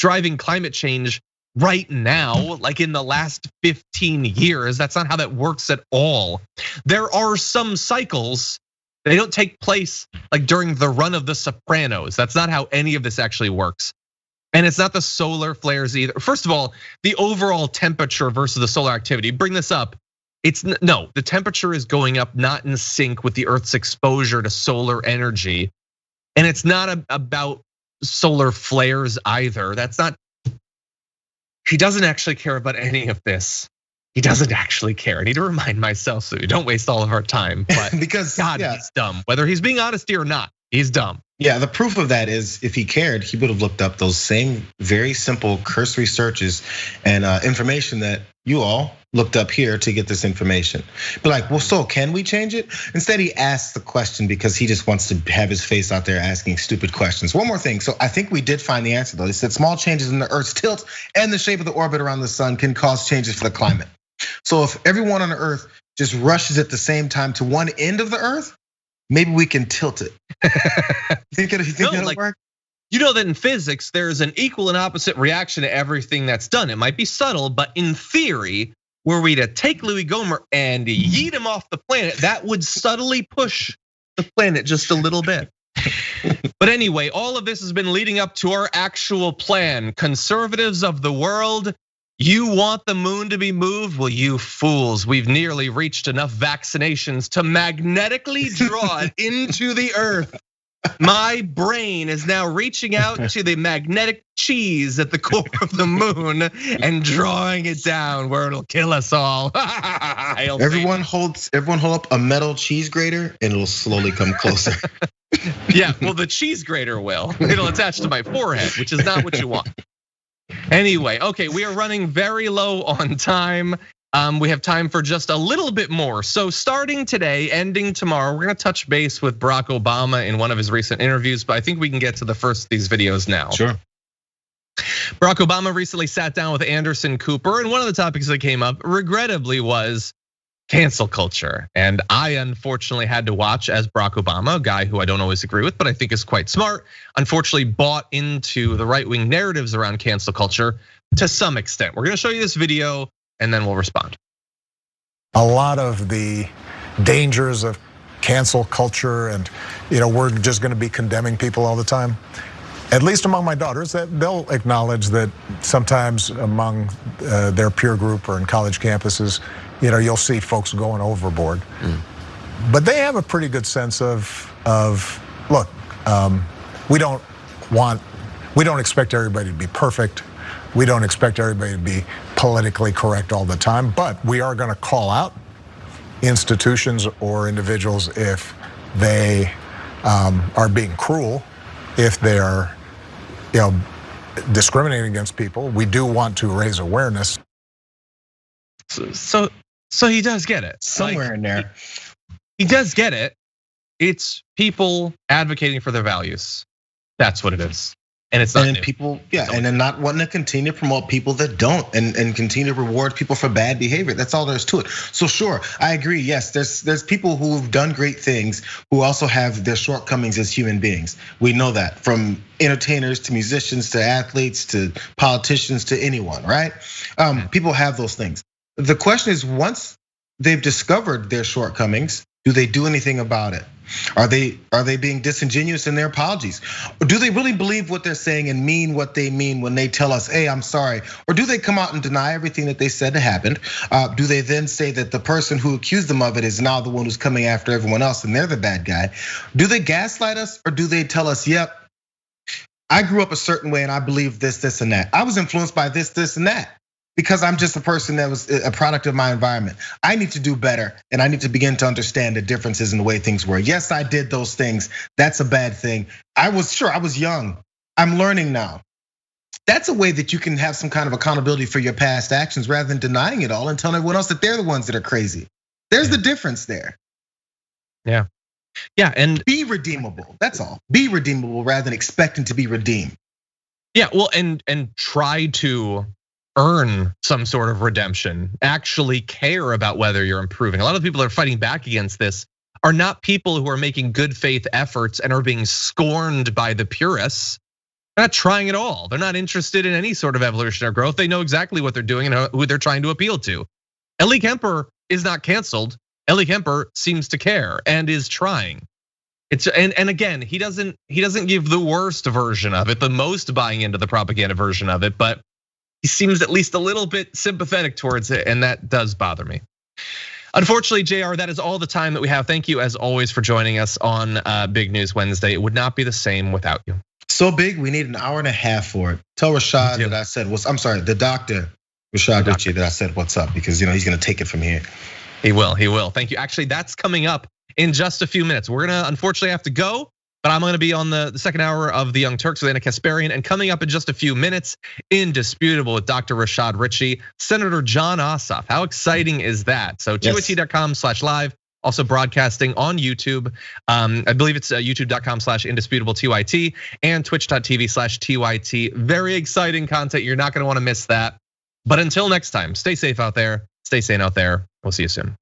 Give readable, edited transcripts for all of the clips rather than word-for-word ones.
driving climate change right now, like in the last 15 years. That's not how that works at all. There are some cycles, they don't take place like during the run of The Sopranos. That's not how any of this actually works. And it's not the solar flares either. First of all, the overall temperature versus the solar activity, bring this up. The temperature is going up not in sync with the Earth's exposure to solar energy. And it's not about solar flares either. He doesn't actually care about any of this. He doesn't actually care. I need to remind myself so we don't waste all of our time. But because he's dumb. Whether he's being honest or not, he's dumb. Yeah, the proof of that is if he cared, he would have looked up those same very simple cursory searches and information that you all looked up here to get this information. But like, well, so can we change it? Instead, he asks the question because he just wants to have his face out there asking stupid questions. One more thing, so I think we did find the answer though. He said small changes in the Earth's tilt and the shape of the orbit around the sun can cause changes for the climate. So if everyone on the Earth just rushes at the same time to one end of the Earth, maybe we can tilt it. You think that'll work? You know that in physics, there's an equal and opposite reaction to everything that's done. It might be subtle, but in theory, were we to take Louis Gohmert and yeet him off the planet, that would subtly push the planet just a little bit. But anyway, all of this has been leading up to our actual plan. Conservatives of the world, you want the moon to be moved? Well, you fools, we've nearly reached enough vaccinations to magnetically draw it into the Earth. My brain is now reaching out to the magnetic cheese at the core of the moon and drawing it down where it'll kill us all. Everyone hold up a metal cheese grater and it'll slowly come closer. Yeah, well, the cheese grater will. It'll attach to my forehead, which is not what you want. Anyway, okay, we are running very low on time. We have time for just a little bit more. So starting today, ending tomorrow, we're gonna touch base with Barack Obama in one of his recent interviews, but I think we can get to the first of these videos now. Sure. Barack Obama recently sat down with Anderson Cooper, and one of the topics that came up, regrettably, was cancel culture. And I unfortunately had to watch, as Barack Obama, a guy who I don't always agree with, but I think is quite smart, unfortunately bought into the right-wing narratives around cancel culture to some extent. We're gonna show you this video and then we'll respond. A lot of the dangers of cancel culture and we're just gonna be condemning people all the time. At least among my daughters, that they'll acknowledge that sometimes among their peer group or in college campuses, you'll see folks going overboard. But they have a pretty good sense of look, we don't expect everybody to be perfect. We don't expect everybody to be politically correct all the time, but we are gonna call out institutions or individuals if they are being cruel, if they are discriminating against people. We do want to raise awareness. So he does get it. Somewhere in there. He does get it. It's people advocating for their values. That's what it is. And it's not and people, and then not wanting to continue to promote people that don't and continue to reward people for bad behavior. That's all there is to it. So sure, I agree. Yes, there's people who've done great things who also have their shortcomings as human beings. We know that, from entertainers to musicians to athletes to politicians to anyone, right? People have those things. The question is, once they've discovered their shortcomings, do they do anything about it? Are they being disingenuous in their apologies? Or do they really believe what they're saying and mean what they mean when they tell us, hey, I'm sorry? Or do they come out and deny everything that they said happened? Do they then say that the person who accused them of it is now the one who's coming after everyone else and they're the bad guy? Do they gaslight us, or do they tell us, yep, I grew up a certain way and I believe this, and that. I was influenced by this, and that. Because I'm just a person that was a product of my environment. I need to do better, and I need to begin to understand the differences in the way things were. Yes, I did those things. That's a bad thing. I was young. I'm learning now. That's a way that you can have some kind of accountability for your past actions rather than denying it all and telling everyone else that they're the ones that are crazy. There's the difference there. Yeah, and be redeemable. That's all. Be redeemable rather than expecting to be redeemed. Yeah, well, and try to earn some sort of redemption, actually care about whether you're improving. A lot of people that are fighting back against this are not people who are making good faith efforts and are being scorned by the purists. They're not trying at all. They're not interested in any sort of evolution or growth. They know exactly what they're doing and who they're trying to appeal to. Ellie Kemper is not canceled. Ellie Kemper seems to care and is trying. And again, he doesn't give the worst version of it, the most buying into the propaganda version of it, but he seems at least a little bit sympathetic towards it, and that does bother me. Unfortunately, JR, that is all the time that we have. Thank you as always for joining us on Big News Wednesday. It would not be the same without you. So big, we need an hour and a half for it. Tell Rashad that I said, I'm sorry, the doctor, Rashad Richey, that I said what's up, because he's gonna take it from here. He will. Thank you. Actually, that's coming up in just a few minutes. We're gonna unfortunately have to go, but I'm gonna be on the second hour of the Young Turks with Anna Kasparian, and coming up in just a few minutes, Indisputable with Dr. Rashad Richey, Senator Jon Ossoff. How exciting is that? So TYT.com/live, also broadcasting on YouTube. I believe it's youtube.com/indisputable TYT and twitch.tv/TYT. Very exciting content. You're not gonna wanna miss that. But until next time, stay safe out there, stay sane out there. We'll see you soon.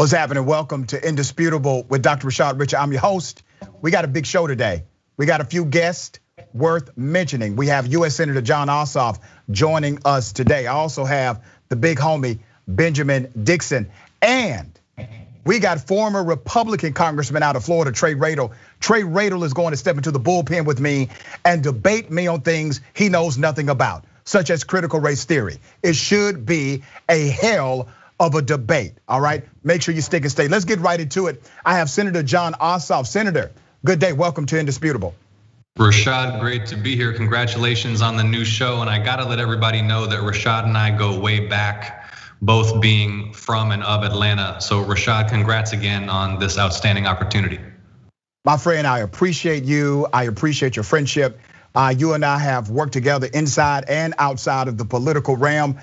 What's happening? Welcome to Indisputable with Dr. Rashad Richey. I'm your host. We got a big show today. We got a few guests worth mentioning. We have US Senator Jon Ossoff joining us today. I also have the big homie, Benjamin Dixon. And we got former Republican Congressman out of Florida, Trey Radel. Trey Radel is going to step into the bullpen with me and debate me on things he knows nothing about, such as critical race theory. It should be a hell of a debate, all right? Make sure you stick and stay. Let's get right into it. I have Senator Jon Ossoff. Senator, good day, welcome to Indisputable. Rashad, great to be here. Congratulations on the new show. And I gotta let everybody know that Rashad and I go way back, both being from and of Atlanta. So Rashad, congrats again on this outstanding opportunity. My friend, I appreciate you. I appreciate your friendship. You and I have worked together inside and outside of the political realm.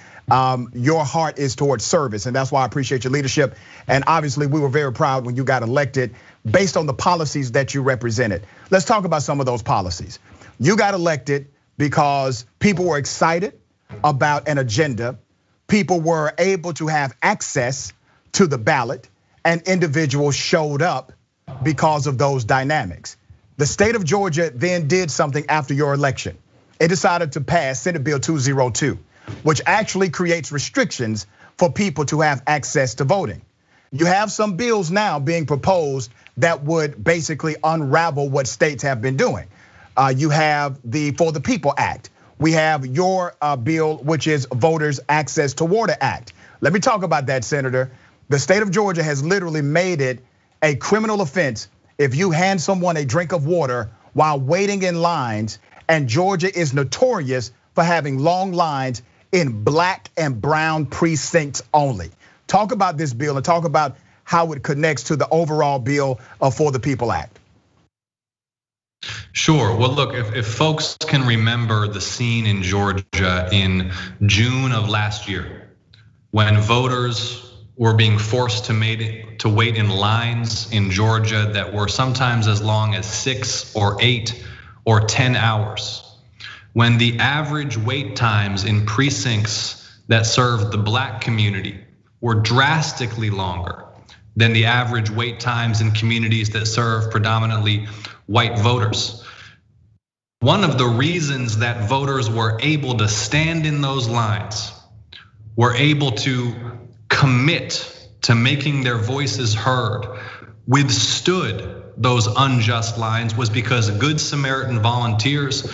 Your heart is towards service, and that's why I appreciate your leadership. And obviously, we were very proud when you got elected based on the policies that you represented. Let's talk about some of those policies. You got elected because people were excited about an agenda. People were able to have access to the ballot, and individuals showed up because of those dynamics. The state of Georgia then did something after your election. It decided to pass Senate Bill 202, which actually creates restrictions for people to have access to voting. You have some bills now being proposed that would basically unravel what states have been doing. You have the For the People Act. We have your bill, which is Voters Access to Water Act. Let me talk about that, Senator. The state of Georgia has literally made it a criminal offense if you hand someone a drink of water while waiting in lines, and Georgia is notorious for having long lines in black and brown precincts only. Talk about this bill and talk about how it connects to the overall bill For the People Act. Sure. Well, look, if folks can remember the scene in Georgia in June of last year, when voters were being forced to wait in lines in Georgia that were sometimes as long as 6 or 8 or 10 hours. When the average wait times in precincts that served the black community were drastically longer than the average wait times in communities that serve predominantly white voters. One of the reasons that voters were able to stand in those lines, were able to commit to making their voices heard, withstood those unjust lines, was because Good Samaritan volunteers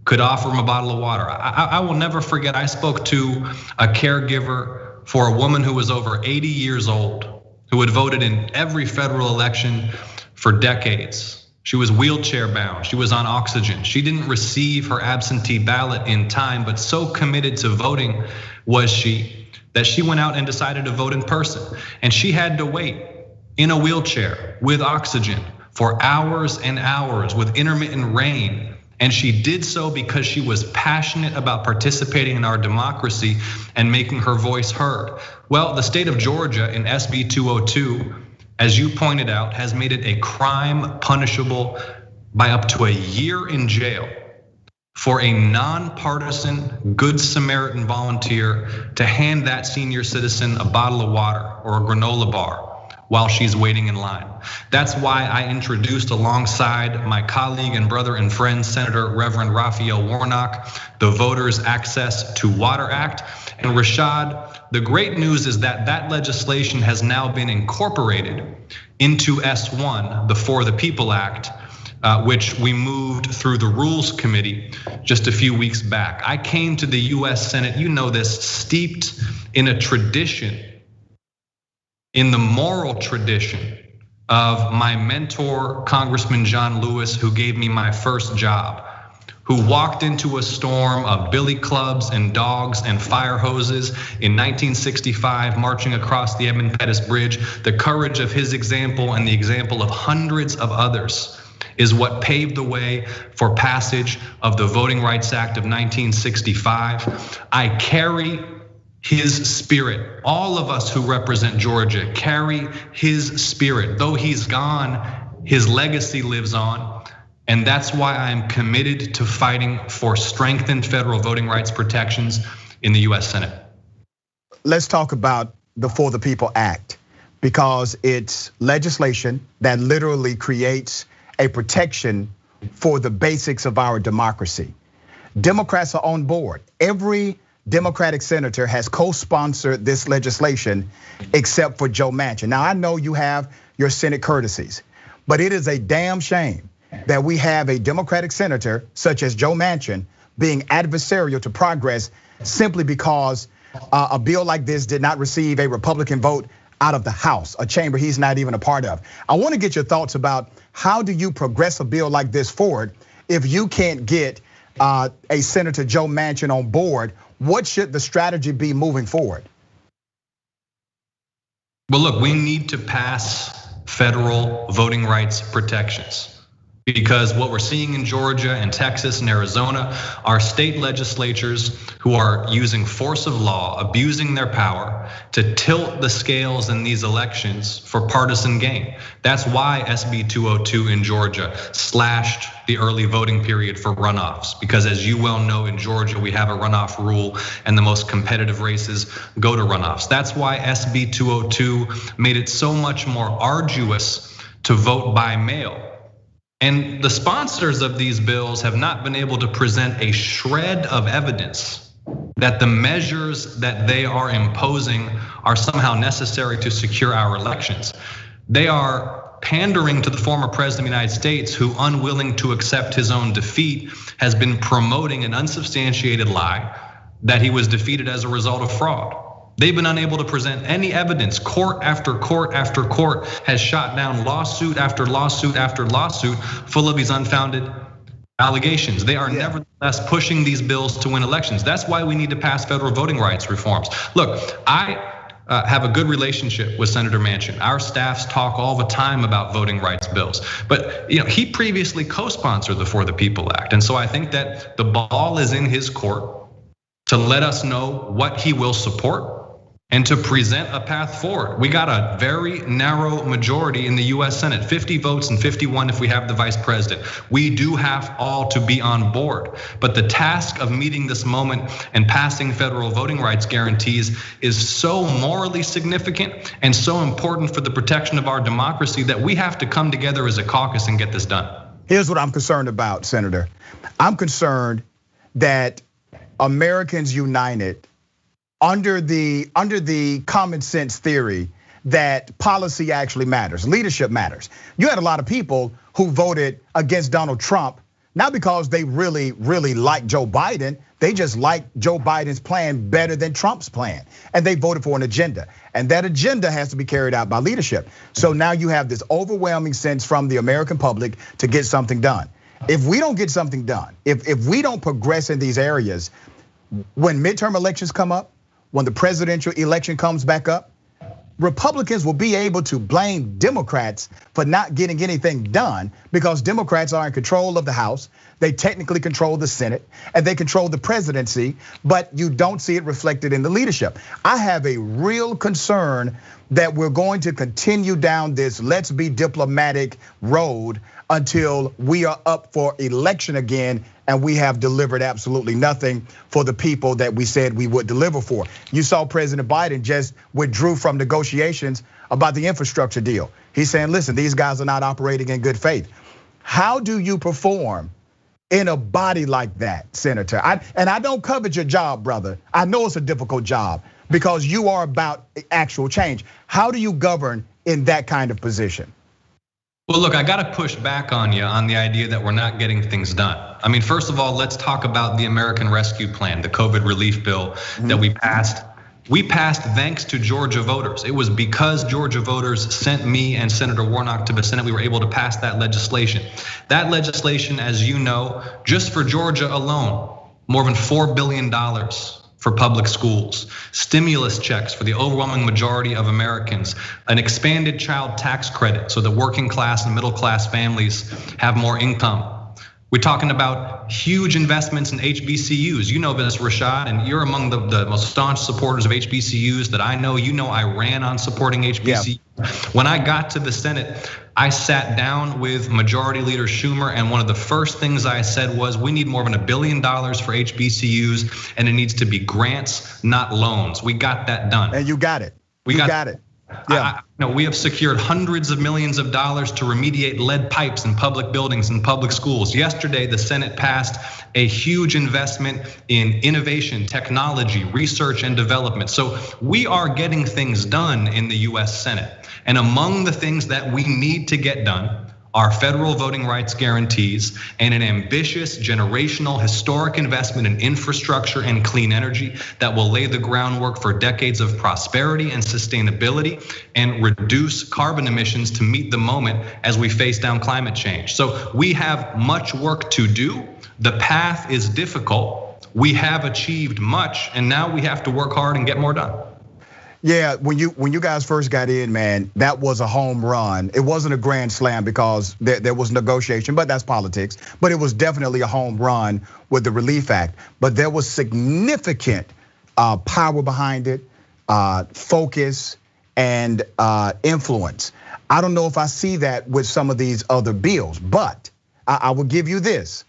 could offer them a bottle of water. I will never forget, I spoke to a caregiver for a woman who was over 80 years old, who had voted in every federal election for decades. She was wheelchair bound, she was on oxygen. She didn't receive her absentee ballot in time, but so committed to voting was she, that she went out and decided to vote in person. And she had to wait in a wheelchair with oxygen for hours and hours with intermittent rain. And she did so because she was passionate about participating in our democracy and making her voice heard. Well, the state of Georgia in SB 202, as you pointed out, has made it a crime punishable by up to a year in jail for a nonpartisan Good Samaritan volunteer to hand that senior citizen a bottle of water or a granola bar while she's waiting in line. That's why I introduced, alongside my colleague and brother and friend, Senator Reverend Raphael Warnock, the Voters Access to Water Act. And Rashad, the great news is that that legislation has now been incorporated into S1, the For the People Act, which we moved through the Rules Committee just a few weeks back. I came to the US Senate, you know this, steeped in a tradition, in the moral tradition of my mentor, Congressman John Lewis, who gave me my first job, who walked into a storm of billy clubs and dogs and fire hoses in 1965, marching across the Edmund Pettus Bridge. The courage of his example and the example of hundreds of others is what paved the way for passage of the Voting Rights Act of 1965. I carry his spirit. All of us who represent Georgia carry his spirit. Though he's gone, his legacy lives on. And that's why I'm committed to fighting for strengthened federal voting rights protections in the US Senate. Let's talk about the For the People Act, because it's legislation that literally creates a protection for the basics of our democracy. Democrats are on board. Every Democratic senator has co-sponsored this legislation except for Joe Manchin. Now, I know you have your Senate courtesies, but it is a damn shame that we have a Democratic senator such as Joe Manchin being adversarial to progress simply because a bill like this did not receive a Republican vote out of the House, a chamber he's not even a part of. I want to get your thoughts about how do you progress a bill like this forward if you can't get a Senator Joe Manchin on board? What should the strategy be moving forward? Well, look, we need to pass federal voting rights protections, because what we're seeing in Georgia and Texas and Arizona are state legislatures who are using force of law, abusing their power to tilt the scales in these elections for partisan gain. That's why SB 202 in Georgia slashed the early voting period for runoffs, because as you well know, in Georgia, we have a runoff rule and the most competitive races go to runoffs. That's why SB 202 made it so much more arduous to vote by mail. And the sponsors of these bills have not been able to present a shred of evidence that the measures that they are imposing are somehow necessary to secure our elections. They are pandering to the former president of the United States, who, unwilling to accept his own defeat, has been promoting an unsubstantiated lie that he was defeated as a result of fraud. They've been unable to present any evidence. Court after court after court has shot down lawsuit after lawsuit after lawsuit full of these unfounded allegations. They are nevertheless pushing these bills to win elections. That's why we need to pass federal voting rights reforms. Look, I have a good relationship with Senator Manchin. Our staffs talk all the time about voting rights bills, but he previously co-sponsored the For the People Act. And so I think that the ball is in his court to let us know what he will support and to present a path forward. We got a very narrow majority in the US Senate, 50 votes and 51 if we have the vice president. We do have all to be on board, but the task of meeting this moment and passing federal voting rights guarantees is so morally significant and so important for the protection of our democracy that we have to come together as a caucus and get this done. Here's what I'm concerned about, Senator. I'm concerned that Americans united under the common sense theory that policy actually matters, leadership matters. You had a lot of people who voted against Donald Trump, not because they really like Joe Biden, they just like Joe Biden's plan better than Trump's plan. And they voted for an agenda. And that agenda has to be carried out by leadership. So now you have this overwhelming sense from the American public to get something done. If we don't get something done, if we don't progress in these areas, when midterm elections come up, when the presidential election comes back up, Republicans will be able to blame Democrats for not getting anything done because Democrats are in control of the House. They technically control the Senate and they control the presidency, but you don't see it reflected in the leadership. I have a real concern that we're going to continue down this let's be diplomatic road until we are up for election again and we have delivered absolutely nothing for the people that we said we would deliver for. You saw President Biden just withdrew from negotiations about the infrastructure deal. He's saying, listen, these guys are not operating in good faith. How do you perform in a body like that, Senator? And I don't covet your job, brother. I know it's a difficult job because you are about actual change. How do you govern in that kind of position? Well, look, I got to push back on you on the idea that we're not getting things done. I mean, first of all, let's talk about the American Rescue Plan, the COVID relief bill that we passed. We passed thanks to Georgia voters. It was because Georgia voters sent me and Senator Warnock to the Senate we were able to pass that legislation. That legislation, as you know, just for Georgia alone, more than $4 billion for public schools, stimulus checks for the overwhelming majority of Americans, an expanded child tax credit so that working class and middle class families have more income. We're talking about huge investments in HBCUs. You know this, Rashad, and you're among the most staunch supporters of HBCUs that I know. You know I ran on supporting HBCUs. Yeah. When I got to the Senate, I sat down with Majority Leader Schumer, and one of the first things I said was, we need more than $1 billion for HBCUs, and it needs to be grants, not loans. We got that done. And you got it. You got it. Yeah. We have secured hundreds of millions of dollars to remediate lead pipes in public buildings and public schools. Yesterday, the Senate passed a huge investment in innovation, technology, research, and development. So we are getting things done in the US Senate. And among the things that we need to get done are federal voting rights guarantees and an ambitious, generational, historic investment in infrastructure and clean energy that will lay the groundwork for decades of prosperity and sustainability and reduce carbon emissions to meet the moment as we face down climate change. So we have much work to do. The path is difficult. We have achieved much, and now we have to work hard and get more done. Yeah, when you guys first got in, man, that was a home run. It wasn't a grand slam because there was negotiation, but that's politics. But it was definitely a home run with the Relief Act. But there was significant power behind it, focus, and influence. I don't know if I see that with some of these other bills, but I will give you this.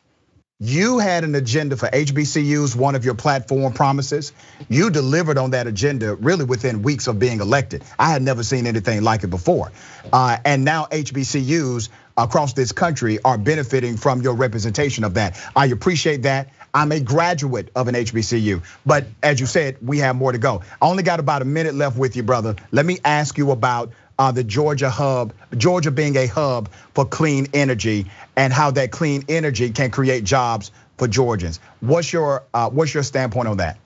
You had an agenda for HBCUs, one of your platform promises. You delivered on that agenda really within weeks of being elected. I had never seen anything like it before. And now HBCUs across this country are benefiting from your representation of that. I appreciate that. I'm a graduate of an HBCU, but as you said, we have more to go. I only got about a minute left with you, brother. Let me ask you about the Georgia hub, Georgia being a hub for clean energy and how that clean energy can create jobs for Georgians. What's your standpoint on that?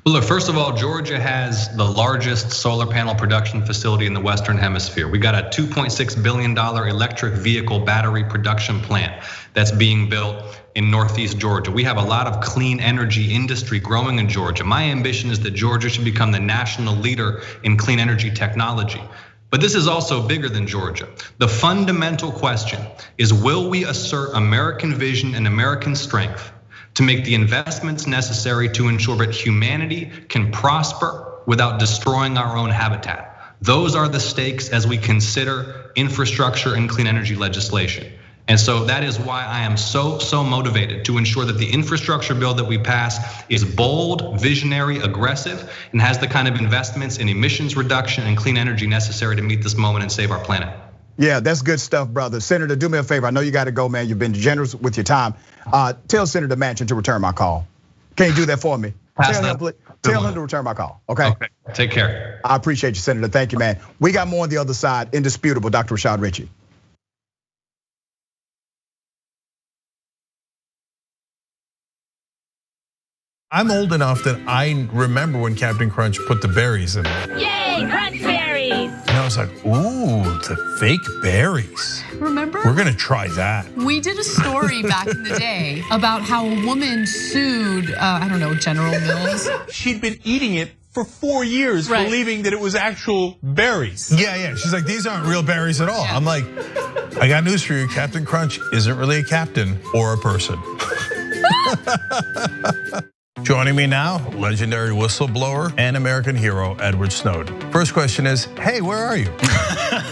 Well, look, first of all, Georgia has the largest solar panel production facility in the Western Hemisphere. We got a $2.6 billion electric vehicle battery production plant that's being built in Northeast Georgia. We have a lot of clean energy industry growing in Georgia. My ambition is that Georgia should become the national leader in clean energy technology. But this is also bigger than Georgia. The fundamental question is, will we assert American vision and American strength to make the investments necessary to ensure that humanity can prosper without destroying our own habitat? Those are the stakes as we consider infrastructure and clean energy legislation. And so that is why I am so motivated to ensure that the infrastructure bill that we pass is bold, visionary, aggressive, and has the kind of investments in emissions reduction and clean energy necessary to meet this moment and save our planet. Yeah, that's good stuff, brother. Senator, do me a favor. I know you got to go, man. You've been generous with your time. Tell Senator Manchin to return my call. Can you do that for me? Tell him to return my call, okay? Okay, take care. I appreciate you, Senator. Thank you, man. We got more on the other side. Indisputable, Dr. Rashad Richey. I'm old enough that I remember when Captain Crunch put the berries in it. Yay, crunch berries! And I was like, ooh, the fake berries. Remember? We're gonna try that. We did a story back in the day about how a woman sued, I don't know, General Mills. She'd been eating it for 4 years, Right. believing that it was actual berries. Yeah. She's like, these aren't real berries at all. Yeah. I'm like, I got news for you. Captain Crunch isn't really a captain or a person. Joining me now, legendary whistleblower and American hero, Edward Snowden. First question is, hey, where are you?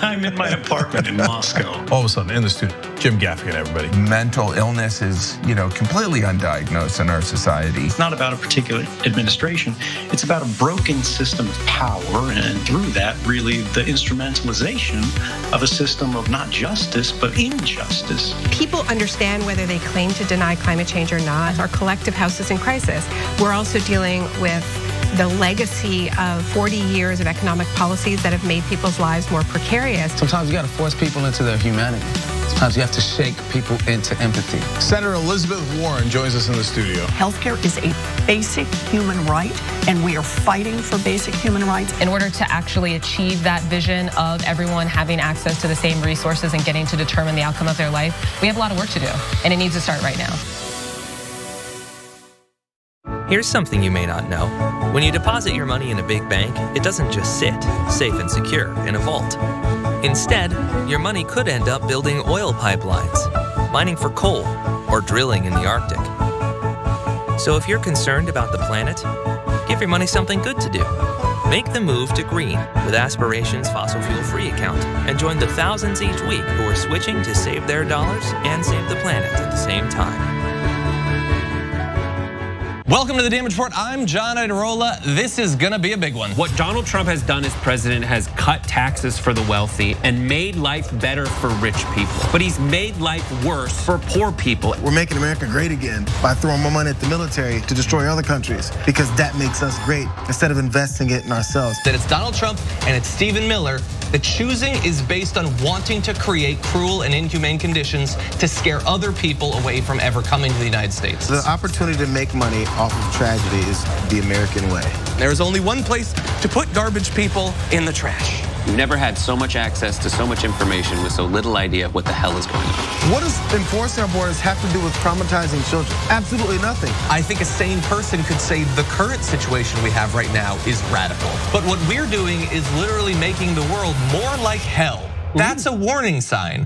I'm in my apartment in Moscow. All of a sudden, in the studio, Jim Gaffigan, everybody. Mental illness is, completely undiagnosed in our society. It's not about a particular administration. It's about a broken system of power, and through that, really, the instrumentalization of a system of not justice, but injustice. People understand whether they claim to deny climate change or not. Our collective house is in crisis. We're also dealing with the legacy of 40 years of economic policies that have made people's lives more precarious. Sometimes you got to force people into their humanity. Sometimes you have to shake people into empathy. Senator Elizabeth Warren joins us in the studio. Healthcare is a basic human right, and we are fighting for basic human rights. In order to actually achieve that vision of everyone having access to the same resources and getting to determine the outcome of their life, we have a lot of work to do, and it needs to start right now. Here's something you may not know. When you deposit your money in a big bank, it doesn't just sit, safe and secure, in a vault. Instead, your money could end up building oil pipelines, mining for coal, or drilling in the Arctic. So if you're concerned about the planet, give your money something good to do. Make the move to green with Aspiration's fossil fuel-free account and join the thousands each week who are switching to save their dollars and save the planet at the same time. Welcome to the Damage Report. I'm John Idarola. This is gonna be a big one. What Donald Trump has done as president has cut taxes for the wealthy and made life better for rich people. But he's made life worse for poor people. We're making America great again by throwing more money at the military to destroy other countries because that makes us great instead of investing it in ourselves. That it's Donald Trump and it's Stephen Miller. The choosing is based on wanting to create cruel and inhumane conditions to scare other people away from ever coming to the United States. The opportunity to make money off of tragedy is the American way. There's only one place to put garbage people: in the trash. We've never had so much access to so much information with so little idea of what the hell is going on. What does enforcing our borders have to do with traumatizing children? Absolutely nothing. I think a sane person could say the current situation we have right now is radical. But what we're doing is literally making the world more like hell. That's a warning sign.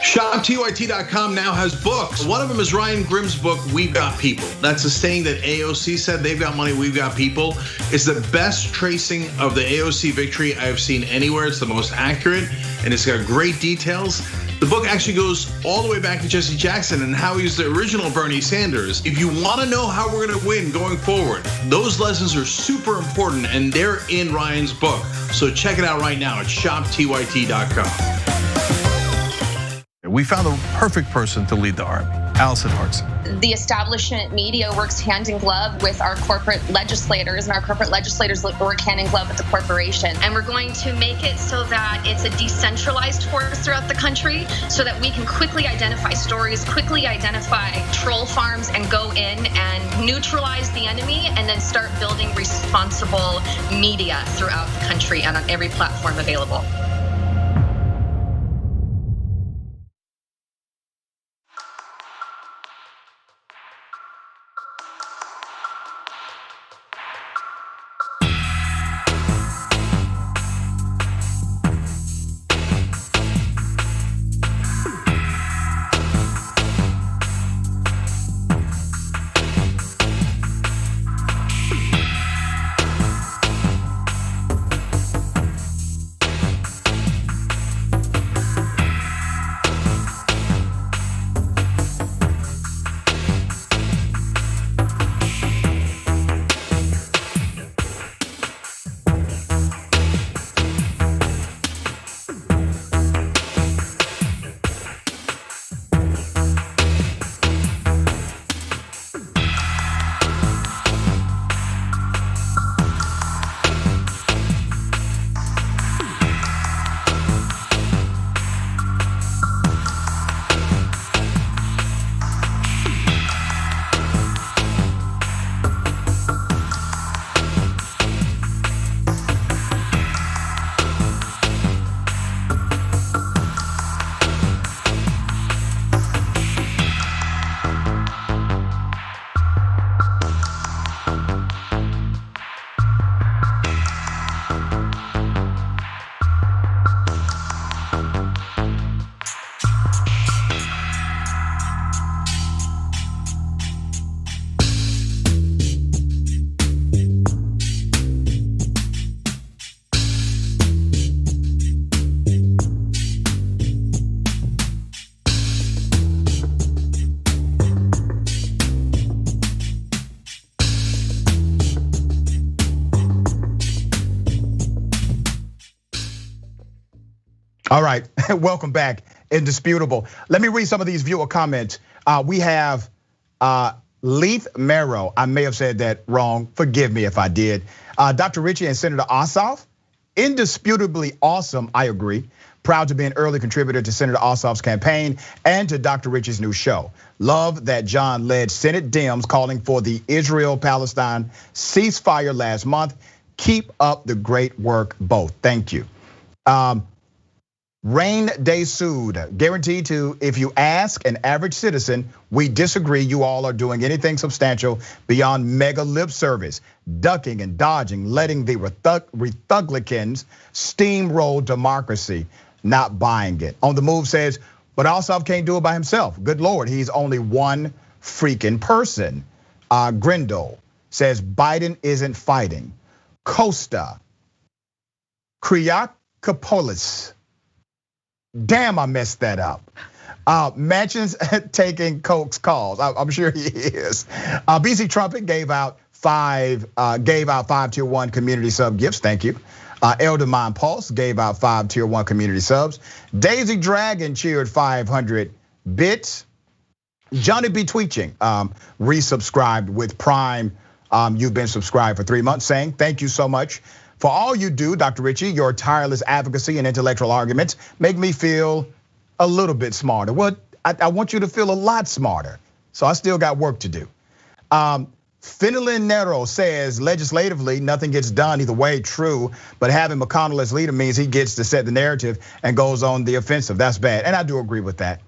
ShopTYT.com now has books. One of them is Ryan Grimm's book, We've Got People. That's a saying that AOC said, they've got money, we've got people. It's the best tracing of the AOC victory I have seen anywhere. It's the most accurate, and it's got great details. The book actually goes all the way back to Jesse Jackson and how he was the original Bernie Sanders. If you want to know how we're going to win going forward, those lessons are super important, and they're in Ryan's book. So check it out right now at ShopTYT.com. We found the perfect person to lead the army, Allison Hartson. The establishment media works hand in glove with our corporate legislators, and our corporate legislators work hand in glove with the corporation. And we're going to make it so that it's a decentralized force throughout the country so that we can quickly identify stories, quickly identify troll farms, and go in and neutralize the enemy, and then start building responsible media throughout the country and on every platform available. All right, welcome back, Indisputable. Let me read some of these viewer comments. We have Leith Marrow. I may have said that wrong. Forgive me if I did. Dr. Richey and Senator Ossoff, indisputably awesome, I agree. Proud to be an early contributor to Senator Ossoff's campaign and to Dr. Richey's new show. Love that John led Senate Dems calling for the Israel-Palestine ceasefire last month. Keep up the great work, both. Thank you. Rain Day Sood, guaranteed to, if you ask an average citizen, we disagree you all are doing anything substantial beyond mega lip service, ducking and dodging, letting the Republicans steamroll democracy, not buying it. On the Move says, but Ossoff can't do it by himself. Good Lord, he's only one freaking person. Grindle says Biden isn't fighting. Costa, Kriakopolis. Damn, I messed that up. Manchin's taking Coke's calls. I'm sure he is. BC Trumpet gave out five tier 1 community sub gifts. Thank you. Elder Mind Pulse gave out 5 tier 1 community subs. Daisy Dragon cheered 500 bits. Johnny B. Tweeching resubscribed with Prime. You've been subscribed for 3 months, saying thank you so much for all you do, Dr. Richey. Your tireless advocacy and intellectual arguments make me feel a little bit smarter. Well, I want you to feel a lot smarter. So I still got work to do. Finelin Nero says legislatively, nothing gets done either way, true. But having McConnell as leader means he gets to set the narrative and goes on the offensive. That's bad. And I do agree with that.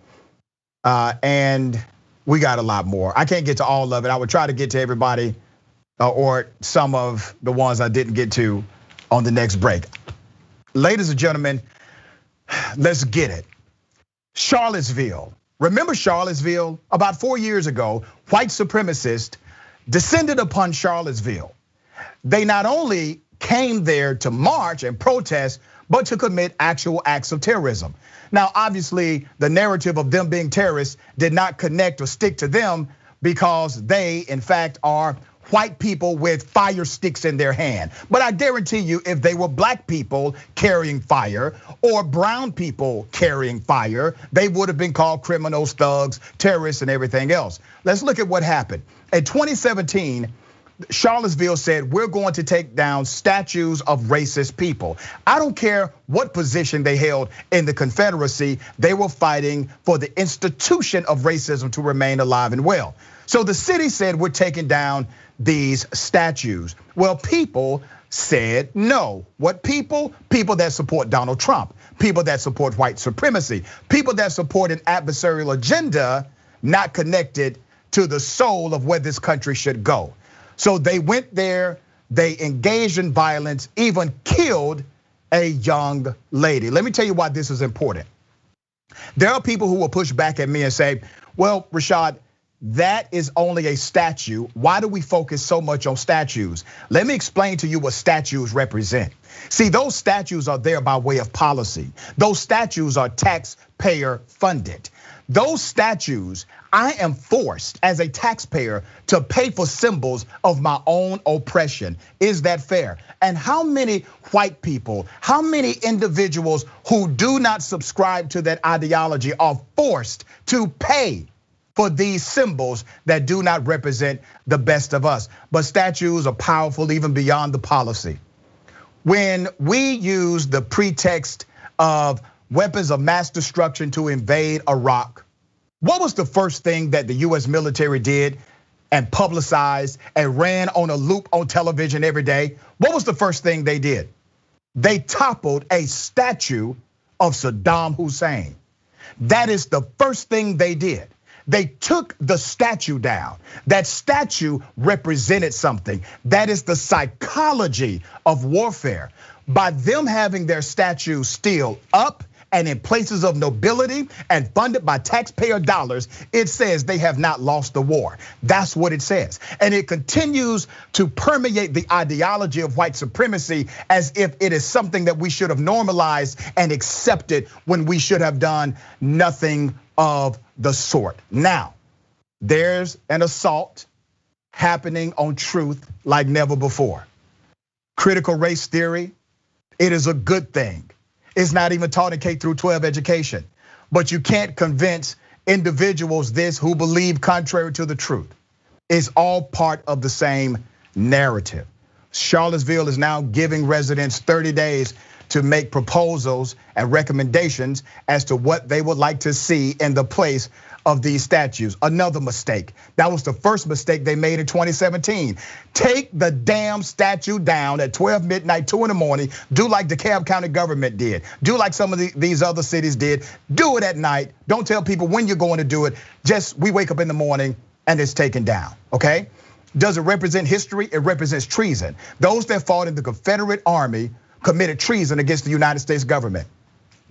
And we got a lot more. I can't get to all of it. I would try to get to everybody or some of the ones I didn't get to on the next break. Ladies and gentlemen, let's get it. Charlottesville. Remember Charlottesville? About 4 years ago, white supremacists descended upon Charlottesville. They not only came there to march and protest, but to commit actual acts of terrorism. Now, obviously, the narrative of them being terrorists did not connect or stick to them because they, in fact, are white people with fire sticks in their hand. But I guarantee you, if they were black people carrying fire or brown people carrying fire, they would have been called criminals, thugs, terrorists, and everything else. Let's look at what happened. In 2017, Charlottesville said, we're going to take down statues of racist people. I don't care what position they held in the Confederacy, they were fighting for the institution of racism to remain alive and well. So the city said, we're taking down these statues. Well, people said no. What people? People that support Donald Trump, people that support white supremacy, people that support an adversarial agenda not connected to the soul of where this country should go. So they went there, they engaged in violence, even killed a young lady. Let me tell you why this is important. There are people who will push back at me and say, well, Rashad, that is only a statue. Why do we focus so much on statues? Let me explain to you what statues represent. See, those statues are there by way of policy. Those statues are taxpayer funded. Those statues, I am forced as a taxpayer to pay for symbols of my own oppression. Is that fair? And how many white people, how many individuals who do not subscribe to that ideology are forced to pay for these symbols that do not represent the best of us? But statues are powerful even beyond the policy. When we use the pretext of weapons of mass destruction to invade Iraq, what was the first thing that the US military did and publicized and ran on a loop on television every day? What was the first thing they did? They toppled a statue of Saddam Hussein. That is the first thing they did. They took the statue down. That statue represented something. That is the psychology of warfare. By them having their statue still up and in places of nobility and funded by taxpayer dollars, it says they have not lost the war. That's what it says. And it continues to permeate the ideology of white supremacy as if it is something that we should have normalized and accepted when we should have done nothing of the sort. Now, there's an assault happening on truth like never before. Critical race theory, it is a good thing. It's not even taught in K through 12 education, but you can't convince individuals this who believe contrary to the truth. It's all part of the same narrative. Charlottesville is now giving residents 30 days to make proposals and recommendations as to what they would like to see in the place of these statues. Another mistake. That was the first mistake they made in 2017. Take the damn statue down at 12 midnight, 2 in the morning. Do like DeKalb County government did. Do like some of these other cities did. Do it at night. Don't tell people when you're going to do it. Just we wake up in the morning and it's taken down, okay? Does it represent history? It represents treason. Those that fought in the Confederate Army committed treason against the United States government.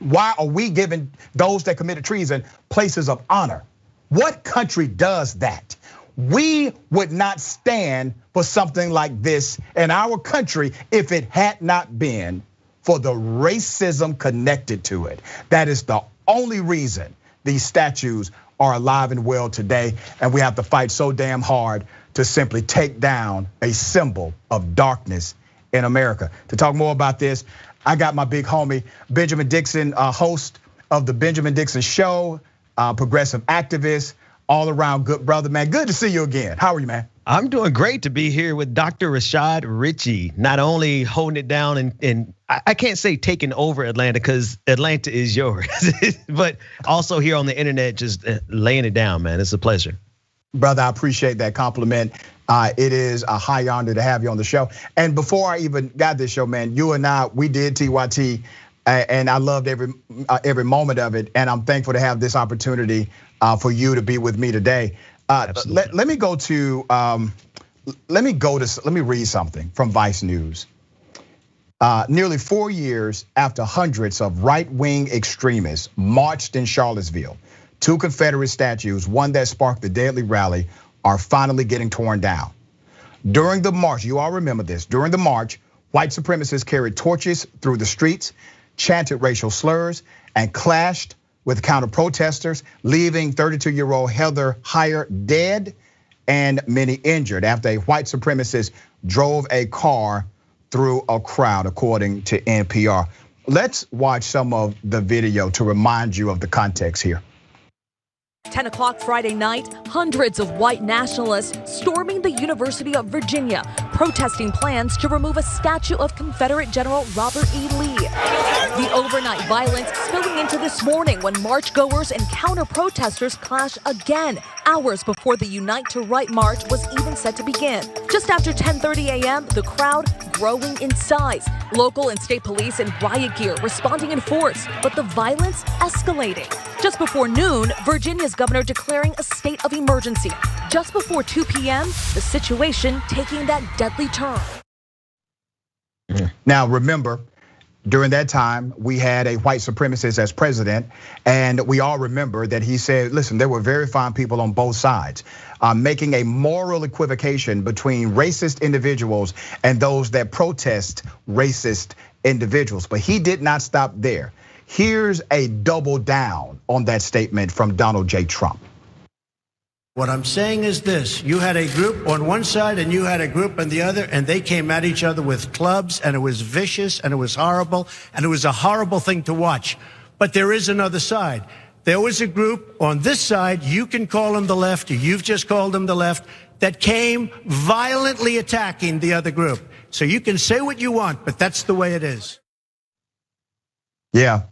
Why are we giving those that committed treason places of honor? What country does that? We would not stand for something like this in our country if it had not been for the racism connected to it. That is the only reason these statues are alive and well today, and we have to fight so damn hard to simply take down a symbol of darkness in America. To talk more about this, I got my big homie, Benjamin Dixon, host of the Benjamin Dixon Show, progressive activist, all around good brother, man. Good to see you again. How are you, man? I'm doing great to be here with Dr. Rashad Richey, not only holding it down and I can't say taking over Atlanta because Atlanta is yours, but also here on the internet, just laying it down, man. It's a pleasure. Brother, I appreciate that compliment. It is a high honor to have you on the show. And before I even got this show, man, you and I, we did TYT, and I loved every moment of it. And I'm thankful to have this opportunity for you to be with me today. Let me read something from Vice News. Nearly 4 years after hundreds of right-wing extremists marched in Charlottesville, 2 Confederate statues, one that sparked the deadly rally, are finally getting torn down. During the march, you all remember this, during the march, white supremacists carried torches through the streets, chanted racial slurs, and clashed with counter-protesters, leaving 32-year-old Heather Heyer dead and many injured after a white supremacist drove a car through a crowd, according to NPR. Let's watch some of the video to remind you of the context here. 10 o'clock Friday night, hundreds of white nationalists storming the University of Virginia, protesting plans to remove a statue of Confederate General Robert E. Lee. The overnight violence spilling into this morning when marchgoers and counter-protesters clash again, hours before the Unite to Right march was even set to begin. Just after 10:30 a.m., the crowd growing in size. Local and state police in riot gear responding in force, but the violence escalating. Just before noon, Virginia's governor declaring a state of emergency. Just before 2 p.m., the situation taking that deadly turn. Now remember, during that time, we had a white supremacist as president, and we all remember that he said, listen, there were very fine people on both sides, making a moral equivocation between racist individuals and those that protest racist individuals. But he did not stop there. Here's a double down on that statement from Donald J. Trump. What I'm saying is this: you had a group on one side and you had a group on the other, and they came at each other with clubs, and it was vicious and it was horrible, and it was a horrible thing to watch. But there is another side. There was a group on this side, you can call them the left, or you've just called them the left, that came violently attacking the other group. So you can say what you want, but that's the way it is. Yeah.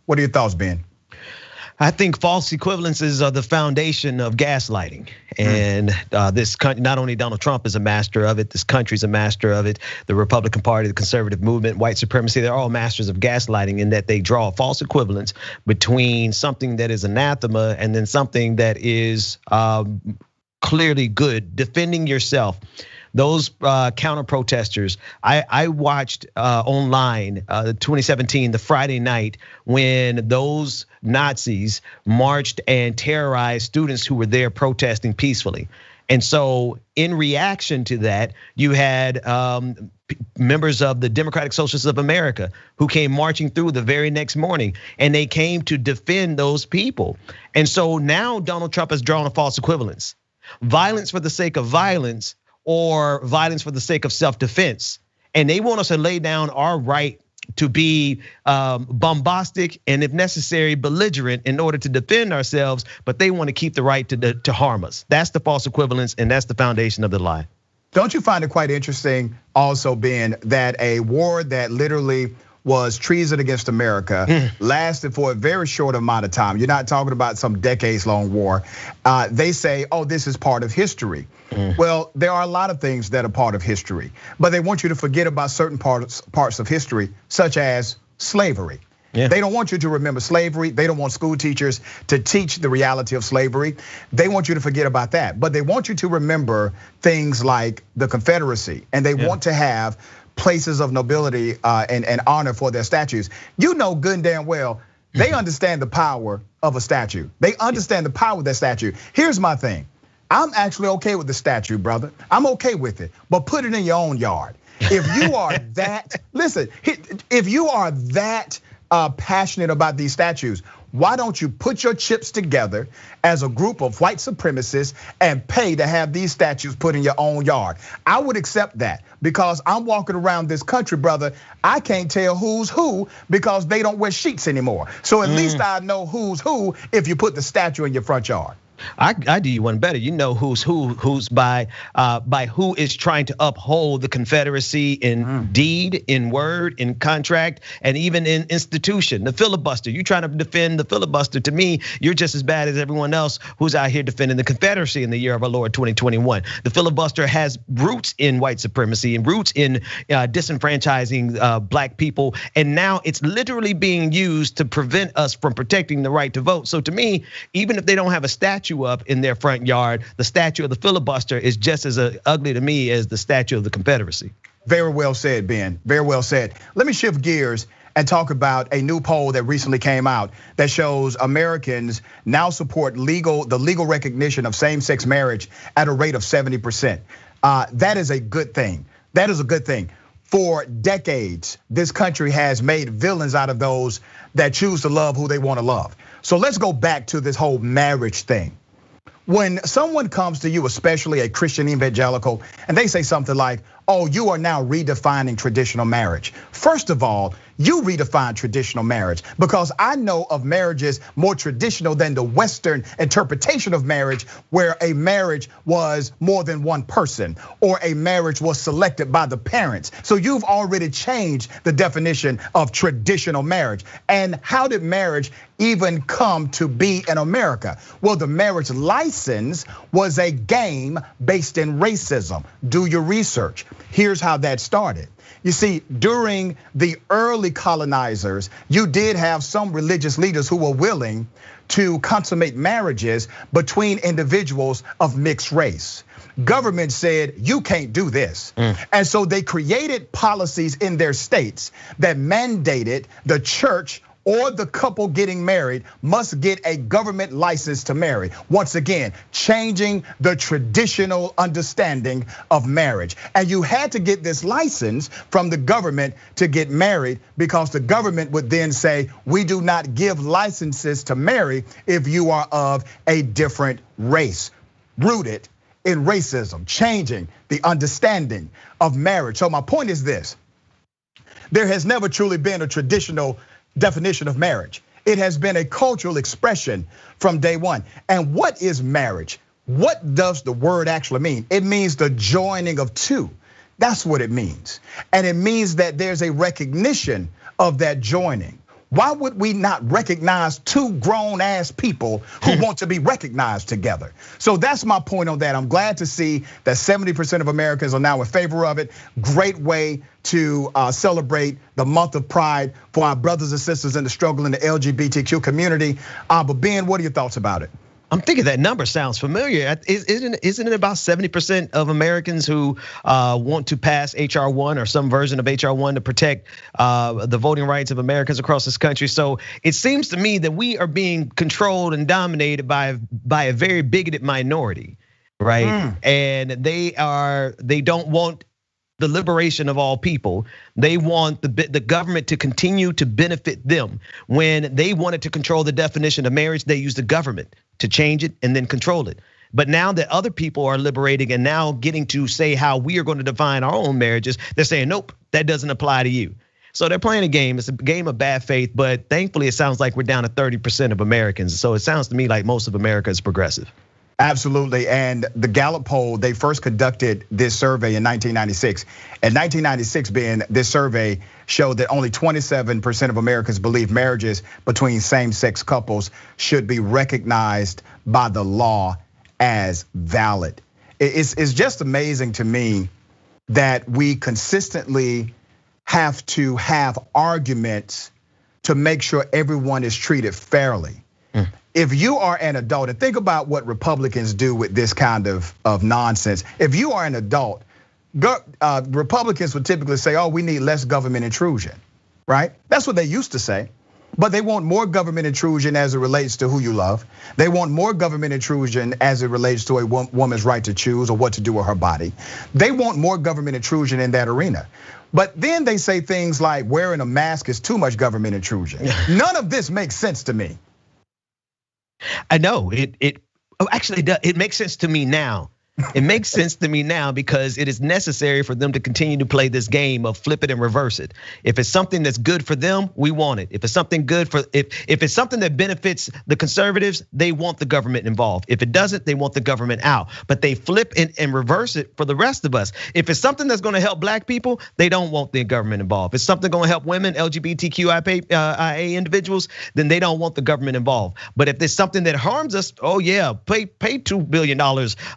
What are your thoughts, Ben? I think false equivalences are the foundation of gaslighting. And this country, not only Donald Trump is a master of it, this country's a master of it. The Republican Party, the conservative movement, white supremacy, they're all masters of gaslighting in that they draw a false equivalence between something that is anathema and then something that is clearly good. Defending yourself. Those counter protesters, I watched online 2017, the Friday night when those Nazis marched and terrorized students who were there protesting peacefully. And so in reaction to that, you had members of the Democratic Socialists of America who came marching through the very next morning, and they came to defend those people. And so now Donald Trump has drawn a false equivalence. Violence for the sake of violence, or violence for the sake of self-defense. And they want us to lay down our right to be bombastic and, if necessary, belligerent in order to defend ourselves, but they want to keep the right to harm us. That's the false equivalence, and that's the foundation of the lie. Don't you find it quite interesting also, Ben, that a war that literally was treason against America lasted for a very short amount of time? You're not talking about some decades-long war. They say, oh, this is part of history. Well, there are a lot of things that are part of history, but they want you to forget about certain parts of history, such as slavery. They don't want you to remember slavery. They don't want school teachers to teach the reality of slavery. They want you to forget about that, but they want you to remember things like the Confederacy, and they want to have places of nobility and honor for their statues. You know good and damn well, they understand the power of a statue. They understand the power of that statue. Here's my thing. I'm actually okay with the statue, brother. I'm okay with it, but put it in your own yard. If you are that, listen, if you are that passionate about these statues, Why don't you put your chips together as a group of white supremacists and pay to have these statues put in your own yard? I would accept that because I'm walking around this country, brother. I can't tell who's who because they don't wear sheets anymore. So at least I know who's who if you put the statue in your front yard. I do you one better. You know who's who's by who is trying to uphold the Confederacy in deed, in word, in contract, and even in institution. The filibuster. You trying to defend the filibuster? To me, you're just as bad as everyone else who's out here defending the Confederacy in the year of our Lord 2021. The filibuster has roots in white supremacy and roots in disenfranchising black people, and now it's literally being used to prevent us from protecting the right to vote. So to me, even if they don't have a statue up in their front yard, the statue of the filibuster is just as ugly to me as the statue of the Confederacy. Very well said, Ben. Very well said. Let me shift gears and talk about a new poll that recently came out that shows Americans now support the legal recognition of same-sex marriage at a rate of 70%. That is a good thing. That is a good thing. For decades, this country has made villains out of those that choose to love who they want to love. So let's go back to this whole marriage thing. When someone comes to you, especially a Christian evangelical, and they say something like, oh, you are now redefining traditional marriage. First of all, you redefine traditional marriage because I know of marriages more traditional than the Western interpretation of marriage, where a marriage was more than one person or a marriage was selected by the parents. So you've already changed the definition of traditional marriage. And how did marriage even come to be in America? Well, the marriage license was a game based in racism. Do your research. Here's how that started. You see, during the early colonizers, you did have some religious leaders who were willing to consummate marriages between individuals of mixed race. Government said, you can't do this. And so they created policies in their states that mandated the church or the couple getting married must get a government license to marry. Once again, changing the traditional understanding of marriage. And you had to get this license from the government to get married because the government would then say, we do not give licenses to marry if you are of a different race. Rooted in racism, changing the understanding of marriage. So my point is this: there has never truly been a traditional definition of marriage. It has been a cultural expression from day one. And what is marriage? What does the word actually mean? It means the joining of two. That's what it means. And it means that there's a recognition of that joining. Why would we not recognize two grown ass people who want to be recognized together? So that's my point on that. I'm glad to see that 70% of Americans are now in favor of it. Great way to celebrate the month of Pride for our brothers and sisters in the struggle in the LGBTQ community. But Ben, what are your thoughts about it? I'm thinking that number sounds familiar. Isn't it about 70% of Americans who want to pass HR 1 or some version of HR 1 to protect the voting rights of Americans across this country? So it seems to me that we are being controlled and dominated by a very bigoted minority, right? And they don't want the liberation of all people. They want the government to continue to benefit them. When they wanted to control the definition of marriage, they used the government to change it and then control it. But now that other people are liberating and now getting to say how we are going to define our own marriages, they're saying, nope, that doesn't apply to you. So they're playing a game. It's a game of bad faith, but thankfully it sounds like we're down to 30% of Americans. So it sounds to me like most of America is progressive. Absolutely, and the Gallup poll, they first conducted this survey in 1996. In 1996, Ben, this survey showed that only 27% of Americans believe marriages between same-sex couples should be recognized by the law as valid. It's just amazing to me that we consistently have to have arguments to make sure everyone is treated fairly. If you are an adult, and think about what Republicans do with this kind of nonsense. If you are an adult, Republicans would typically say, oh, we need less government intrusion, right? That's what they used to say. But they want more government intrusion as it relates to who you love. They want more government intrusion as it relates to a woman's right to choose or what to do with her body. They want more government intrusion in that arena. But then they say things like wearing a mask is too much government intrusion. None of this makes sense to me. I know actually it makes sense to me now. It makes sense to me now because it is necessary for them to continue to play this game of flip it and reverse it. If it's something that's good for them, we want it. If it's something good for, if it's something that benefits the conservatives, they want the government involved. If it doesn't, they want the government out. But they flip and reverse it for the rest of us. If it's something that's gonna help black people, they don't want the government involved. If it's something gonna help women, LGBTQIA individuals, then they don't want the government involved. But if there's something that harms us, oh yeah, pay $2 billion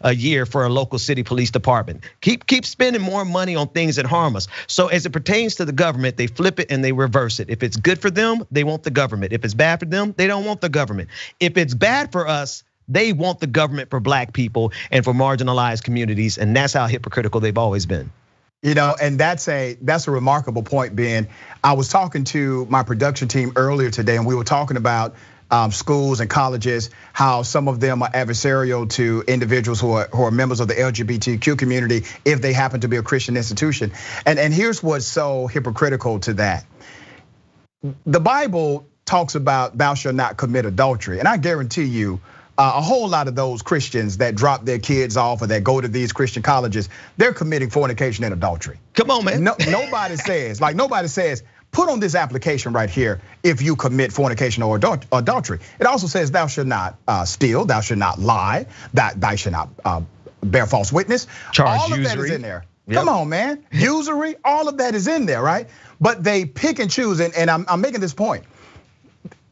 a year for a local city police department. Keep spending more money on things that harm us. So as it pertains to the government, they flip it and they reverse it. If it's good for them, they want the government. If it's bad for them, they don't want the government. If it's bad for us, they want the government for black people and for marginalized communities, and that's how hypocritical they've always been. You know, and that's a remarkable point, Ben. I was talking to my production team earlier today, and we were talking about schools and colleges, how some of them are adversarial to individuals who are members of the LGBTQ community if they happen to be a Christian institution. And here's what's so hypocritical to that. The Bible talks about thou shalt not commit adultery. And I guarantee you, a whole lot of those Christians that drop their kids off or that go to these Christian colleges, they're committing fornication and adultery. Come on, man. Nobody says, put on this application right here if you commit fornication or adultery. It also says thou should not steal, thou should not lie, thou should not bear false witness. All of that is in there. Yep. Come on, man. Usury, all of that is in there, right? But they pick and choose, and I'm making this point.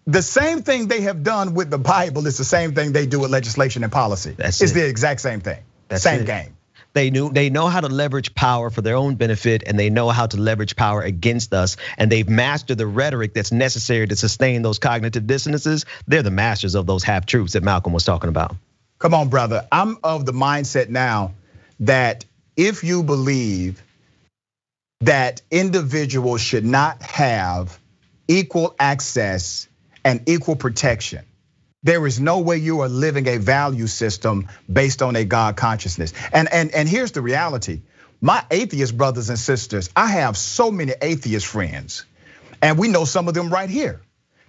The same thing they have done with the Bible is the same thing they do with legislation and policy. It's the exact same thing, same game. They know how to leverage power for their own benefit, and they know how to leverage power against us. And they've mastered the rhetoric that's necessary to sustain those cognitive dissonances. They're the masters of those half truths that Malcolm was talking about. Come on, brother. I'm of the mindset now that if you believe that individuals should not have equal access and equal protection, there is no way you are living a value system based on a God consciousness. And here's the reality. My atheist brothers and sisters, I have so many atheist friends, and we know some of them right here.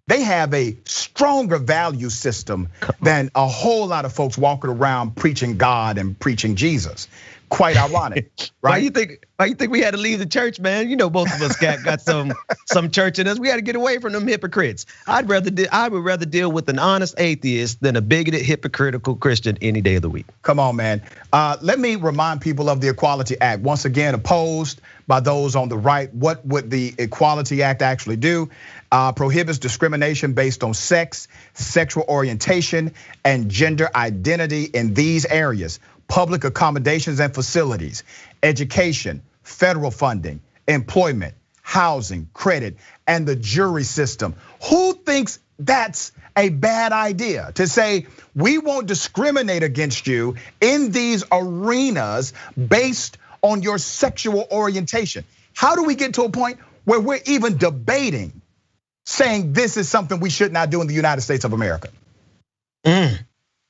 They have a stronger value system than a whole lot of folks walking around preaching God and preaching Jesus. Quite ironic, right? Why you think we had to leave the church, man? You know, both of us got some church in us. We had to get away from them hypocrites. I would rather deal with an honest atheist than a bigoted, hypocritical Christian any day of the week. Come on, man. Let me remind people of the Equality Act. Once again, opposed by those on the right. What would the Equality Act actually do? Prohibits discrimination based on sex, sexual orientation, and gender identity in these areas: public accommodations and facilities, education, federal funding, employment, housing, credit, and the jury system. Who thinks that's a bad idea to say we won't discriminate against you in these arenas based on your sexual orientation? How do we get to a point where we're even debating saying this is something we should not do in the United States of America?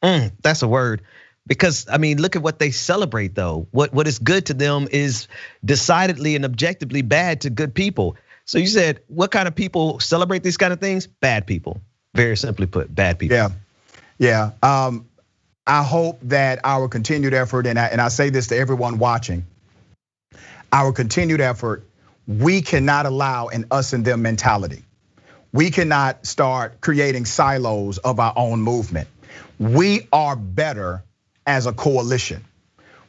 That's a word. Because I mean, look at what they celebrate though. What is good to them is decidedly and objectively bad to good people. So you said, what kind of people celebrate these kind of things? Bad people. Very simply put, bad people. Yeah. I hope that our continued effort, and I say this to everyone watching, our continued effort, we cannot allow an us and them mentality. We cannot start creating silos of our own movement. We are better as a coalition.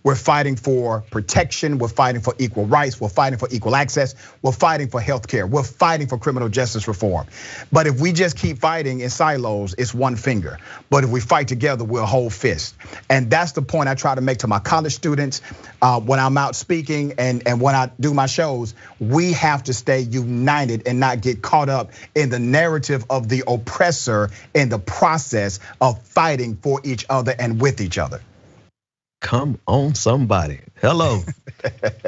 We're fighting for protection, we're fighting for equal rights, we're fighting for equal access, we're fighting for healthcare, we're fighting for criminal justice reform. But if we just keep fighting in silos, it's one finger. But if we fight together, we're a whole fist. And that's the point I try to make to my college students when I'm out speaking and when I do my shows. We have to stay united and not get caught up in the narrative of the oppressor in the process of fighting for each other and with each other. Come on, somebody. Hello.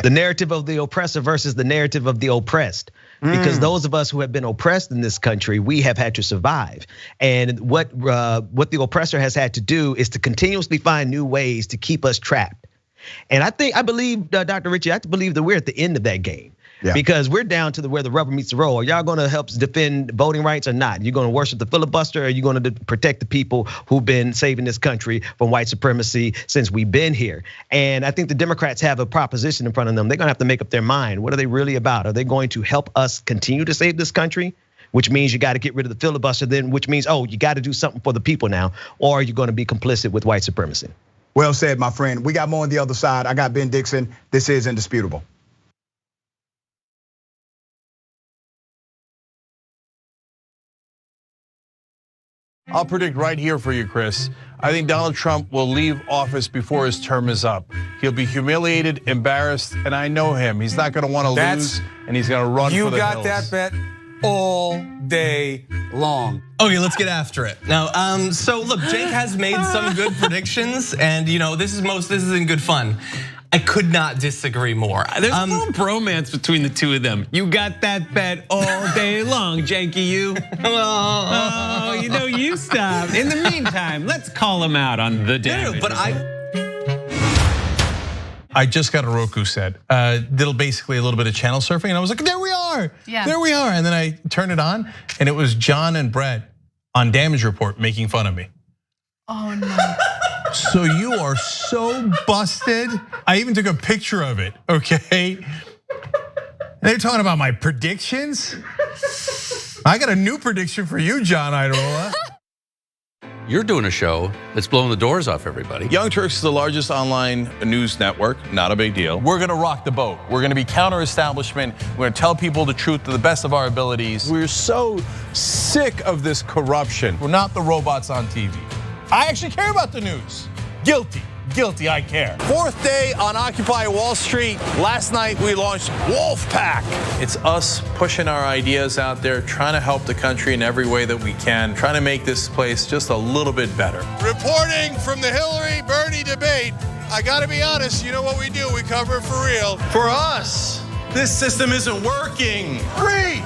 The narrative of the oppressor versus the narrative of the oppressed. Because those of us who have been oppressed in this country, we have had to survive. And what the oppressor has had to do is to continuously find new ways to keep us trapped. And I believe, Dr. Richey, I believe that we're at the end of that game. Because we're down to where the rubber meets the road. Are y'all gonna help defend voting rights or not? You're gonna worship the filibuster, or are you gonna protect the people who've been saving this country from white supremacy since we've been here? And I think the Democrats have a proposition in front of them. They're gonna have to make up their mind. What are they really about? Are they going to help us continue to save this country? Which means you got to get rid of the filibuster, then which means, you got to do something for the people now, or are you going to be complicit with white supremacy? Well said, my friend. We got more on the other side. I got Ben Dixon. This is Indisputable. I'll predict right here for you, Chris. I think Donald Trump will leave office before his term is up. He'll be humiliated, embarrassed, and I know him. He's not going to want to lose, and he's going to run for the hills. You got that bet all day long. Okay, let's get after it. Now, so look, Jake has made some good predictions, and this is in good fun. I could not disagree more. There's a little bromance between the two of them. You got that bet all day long, Janky, you. Oh, you stop. In the meantime, let's call him out on the damage. But I just got a Roku set. Did basically a little bit of channel surfing, and I was like, there we are. Yeah. There we are. And then I turned it on, and it was John and Brett on Damage Report making fun of me. Oh no. So you are so busted. I even took a picture of it, okay? They're talking about my predictions. I got a new prediction for you, John Idarola. You're doing a show that's blowing the doors off everybody. Young Turks is the largest online news network, not a big deal. We're gonna rock the boat. We're gonna be counter-establishment. We're gonna tell people the truth to the best of our abilities. We're so sick of this corruption. We're not the robots on TV. I actually care about the news. Guilty, I care. Fourth day on Occupy Wall Street. Last night we launched Wolfpack. It's us pushing our ideas out there, trying to help the country in every way that we can, trying to make this place just a little bit better. Reporting from the Hillary-Bernie debate. I gotta be honest, you know what we do, we cover it for real. For us, this system isn't working. Free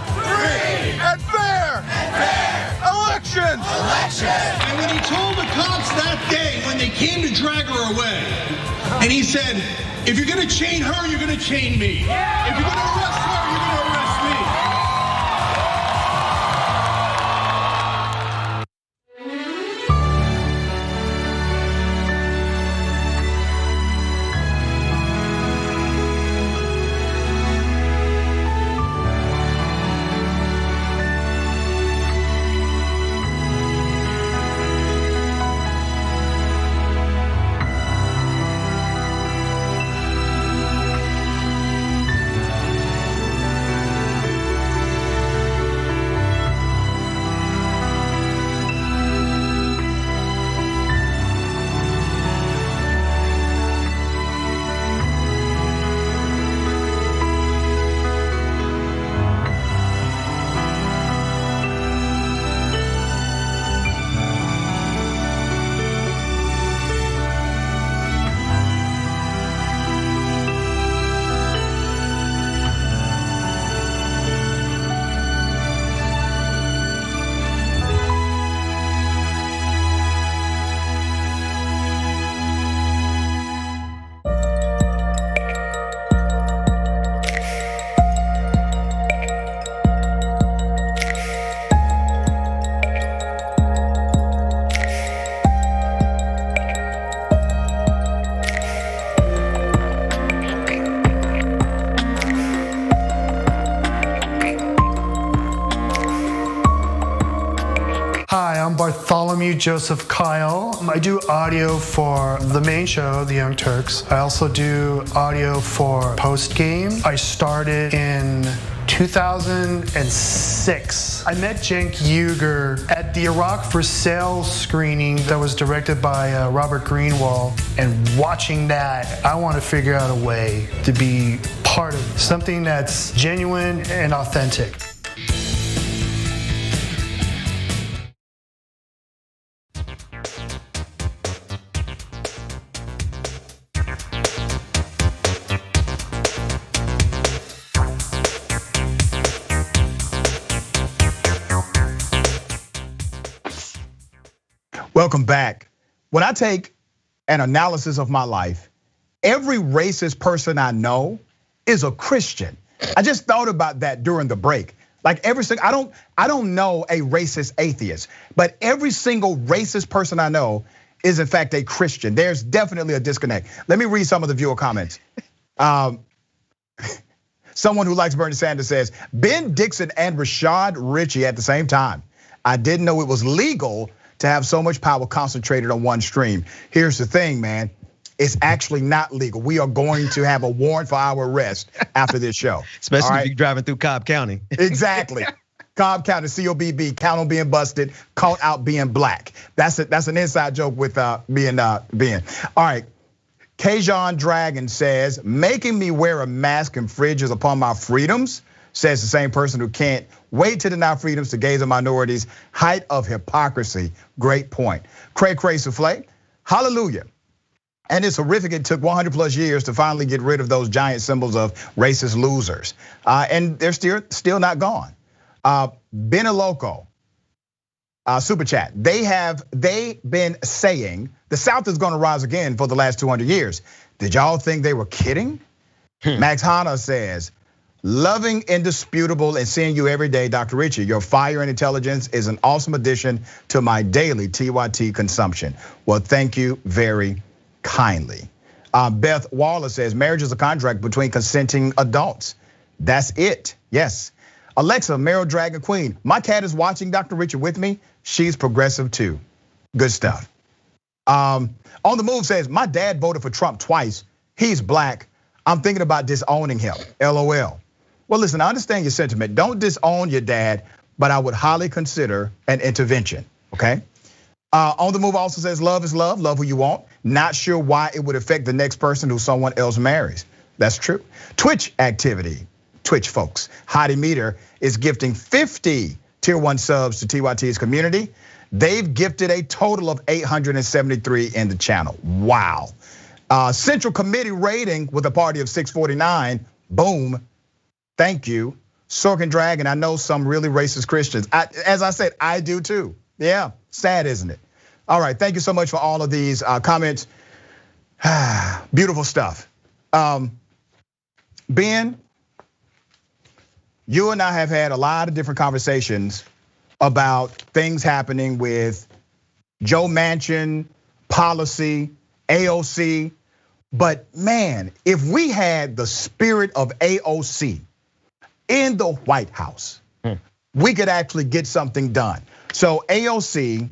and fair elections. And when he told the cops that day, when they came to drag her away, and he said, if you're gonna chain her, you're gonna chain me. If you're gonna arrest her, you're gonna arrest me. Bartholomew Joseph Kyle. I do audio for the main show, The Young Turks. I also do audio for Post Game. I started in 2006. I met Cenk Uygur at the Iraq for Sale screening that was directed by Robert Greenwald. And watching that, I want to figure out a way to be part of something that's genuine and authentic. Welcome back. When I take an analysis of my life, every racist person I know is a Christian. I just thought about that during the break. Like every single, I don't know a racist atheist, but every single racist person I know is in fact a Christian. There's definitely a disconnect. Let me read some of the viewer comments. Someone who likes Bernie Sanders says, Ben Dixon and Rashad Richey at the same time. I didn't know it was legal to have so much power concentrated on one stream. Here's the thing, man. It's actually not legal. We are going to have a warrant for our arrest after this show. Especially if you're driving through Cobb County. Exactly. Cobb County, COBB, count on being busted, caught out being black. That's an inside joke with being. All right. Kajon Dragon says, making me wear a mask and fridges upon my freedoms, says the same person who can't wait to deny freedoms to gays and minorities. Height of hypocrisy. Great point. Cray Souffle, hallelujah. And it's horrific. It took 100 plus years to finally get rid of those giant symbols of racist losers. And they're still not gone. Benaloco, super chat. They been saying the South is gonna rise again for the last 200 years. Did y'all think they were kidding? Max Hanna says, loving Indisputable and seeing you every day, Dr. Richey. Your fire and intelligence is an awesome addition to my daily TYT consumption. Well, thank you very kindly. Beth Waller says, marriage is a contract between consenting adults. That's it, yes. Alexa, Meryl Dragon Queen. My cat is watching Dr. Richey with me. She's progressive too. Good stuff. On the Move says, my dad voted for Trump twice. He's black. I'm thinking about disowning him, LOL. Well, listen, I understand your sentiment. Don't disown your dad, but I would highly consider an intervention, okay? On the Move also says, love is love who you want. Not sure why it would affect the next person who someone else marries. That's true. Twitch activity, Twitch folks. Hottie Meter is gifting 50 tier 1 subs to TYT's community. They've gifted a total of 873 in the channel. Wow. Central Committee rating with a party of 649. Boom. Thank you. Sorkin Dragon, I know some really racist Christians. As I said, I do too. Yeah, sad, isn't it? All right, thank you so much for all of these comments. Beautiful stuff. Ben, you and I have had a lot of different conversations about things happening with Joe Manchin, policy, AOC. But man, if we had the spirit of AOC in the White House, we could actually get something done. So AOC,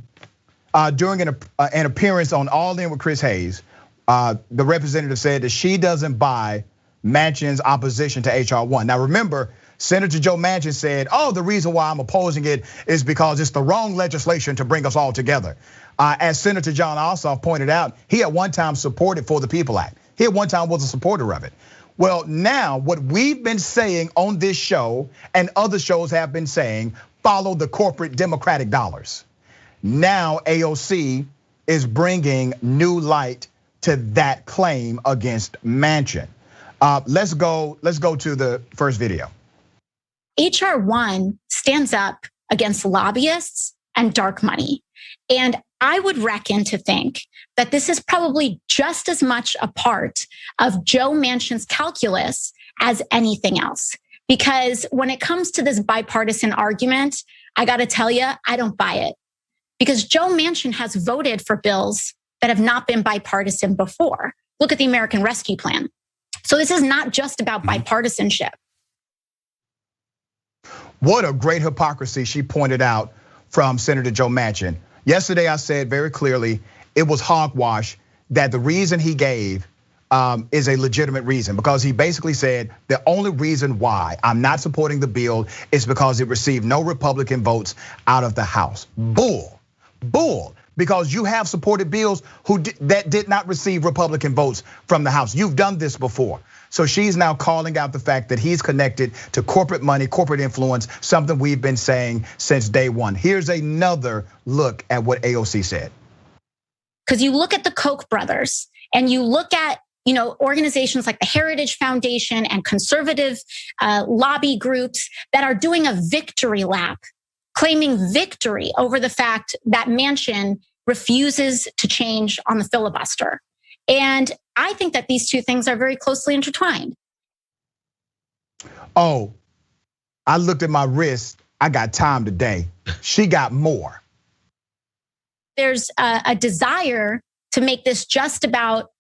during an appearance on All In with Chris Hayes, the representative said that she doesn't buy Manchin's opposition to HR 1. Now remember, Senator Joe Manchin said, the reason why I'm opposing it is because it's the wrong legislation to bring us all together. As Senator Jon Ossoff pointed out, he at one time supported For the People Act. He at one time was a supporter of it. Well, now what we've been saying on this show and other shows have been saying, follow the corporate Democratic dollars. Now AOC is bringing new light to that claim against Manchin. Let's go to the first video. HR 1 stands up against lobbyists and dark money. And I would reckon to think that this is probably just as much a part of Joe Manchin's calculus as anything else. Because when it comes to this bipartisan argument, I gotta tell you, I don't buy it. Because Joe Manchin has voted for bills that have not been bipartisan before. Look at the American Rescue Plan. So this is not just about bipartisanship. What a great hypocrisy she pointed out from Senator Joe Manchin. Yesterday, I said very clearly, it was hogwash that the reason he gave is a legitimate reason, because he basically said the only reason why I'm not supporting the bill is because it received no Republican votes out of the House. Bull, because you have supported bills that did not receive Republican votes from the House. You've done this before. So she's now calling out the fact that he's connected to corporate money, corporate influence, something we've been saying since day one. Here's another look at what AOC said. Because you look at the Koch brothers and you look at organizations like the Heritage Foundation and conservative lobby groups that are doing a victory lap, claiming victory over the fact that Manchin refuses to change on the filibuster. And I think that these two things are very closely intertwined. oh, I looked at my wrist, I got time today. She got more. There's a desire to make this just about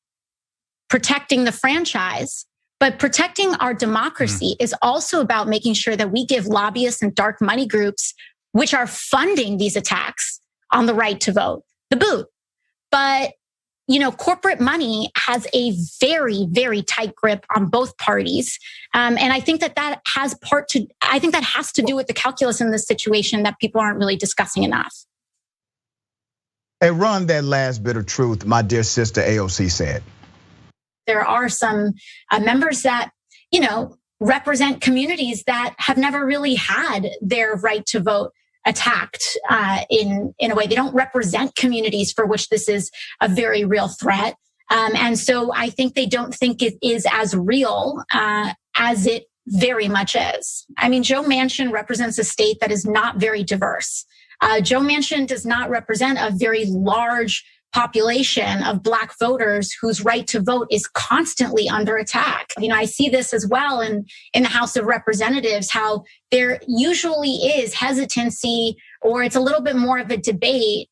protecting the franchise, but protecting our democracy is also about making sure that we give lobbyists and dark money groups, which are funding these attacks on the right to vote, the boot. But corporate money has a very, very tight grip on both parties. And I think that has to do with the calculus in this situation that people aren't really discussing enough. Hey, run that last bit of truth, my dear sister AOC said. There are some members that, represent communities that have never really had their right to vote attacked in a way. They don't represent communities for which this is a very real threat. And so I think they don't think it is as real as it very much is. I mean, Joe Manchin represents a state that is not very diverse. Joe Manchin does not represent a very large population of Black voters whose right to vote is constantly under attack. I see this as well in the House of Representatives, how there usually is hesitancy, or it's a little bit more of a debate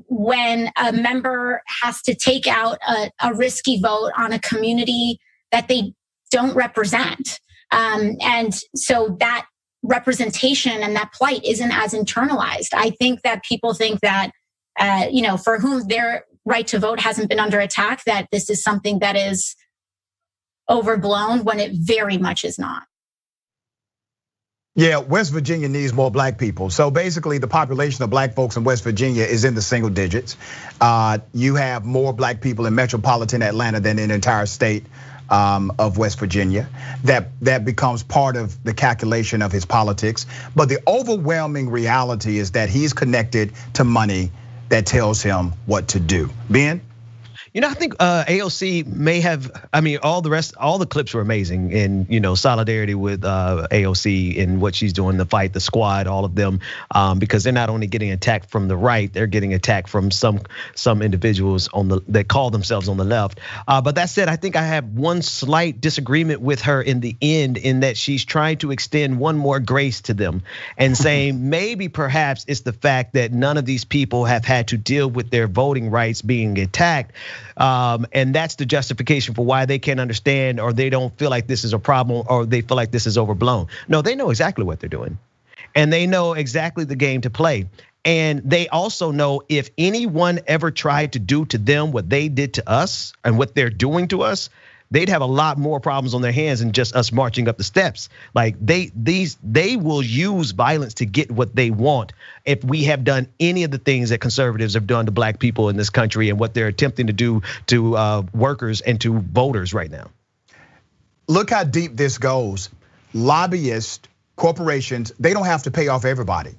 when a member has to take out a risky vote on a community that they don't represent. And so that representation and that plight isn't as internalized. I think that people think that, for whom their right to vote hasn't been under attack, that this is something that is overblown when it very much is not. Yeah, West Virginia needs more Black people. So basically the population of Black folks in West Virginia is in the single digits. You have more Black people in metropolitan Atlanta than in the entire state of West Virginia. That becomes part of the calculation of his politics. But the overwhelming reality is that he's connected to money that tells him what to do. Ben? I think AOC may have, all the clips were amazing in, solidarity with AOC and what she's doing, the fight, the squad, all of them, because they're not only getting attacked from the right, they're getting attacked from some individuals that call themselves on the left. But that said, I think I have one slight disagreement with her in the end, in that she's trying to extend one more grace to them and saying maybe perhaps it's the fact that none of these people have had to deal with their voting rights being attacked. And that's the justification for why they can't understand, or they don't feel like this is a problem, or they feel like this is overblown. No, they know exactly what they're doing, and they know exactly the game to play. And they also know if anyone ever tried to do to them what they did to us and what they're doing to us, they'd have a lot more problems on their hands than just us marching up the steps. Like they will use violence to get what they want if we have done any of the things that conservatives have done to Black people in this country and what they're attempting to do to workers and to voters right now. Look how deep this goes. Lobbyists, corporations, they don't have to pay off everybody.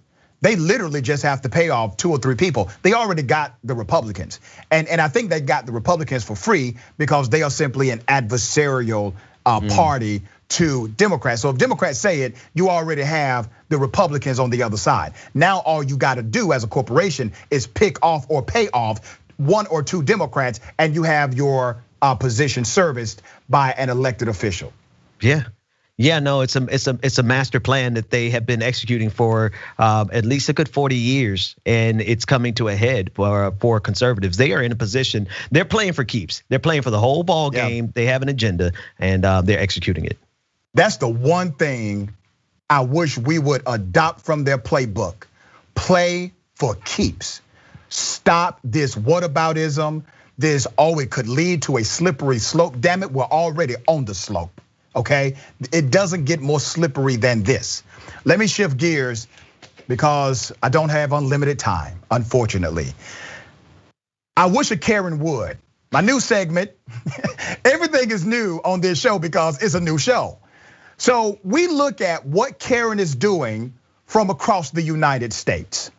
They literally just have to pay off 2 or 3 people. They already got the Republicans. And I think they got the Republicans for free because they are simply an adversarial party to Democrats. So if Democrats say it, you already have the Republicans on the other side. Now all you gotta do as a corporation is pick off or pay off 1 or 2 Democrats, and you have your position serviced by an elected official. Yeah, no, it's a master plan that they have been executing for at least a good 40 years, and it's coming to a head for conservatives. They are in a position, they're playing for keeps. They're playing for the whole ball game. They have an agenda, and they're executing it. That's the one thing I wish we would adopt from their playbook. Play for keeps. Stop this whataboutism. This, it could lead to a slippery slope. Damn it, we're already on the slope. Okay, it doesn't get more slippery than this. Let me shift gears because I don't have unlimited time, unfortunately. I wish a Karen would. My new segment, everything is new on this show because it's a new show. So we look at what Karen is doing from across the United States.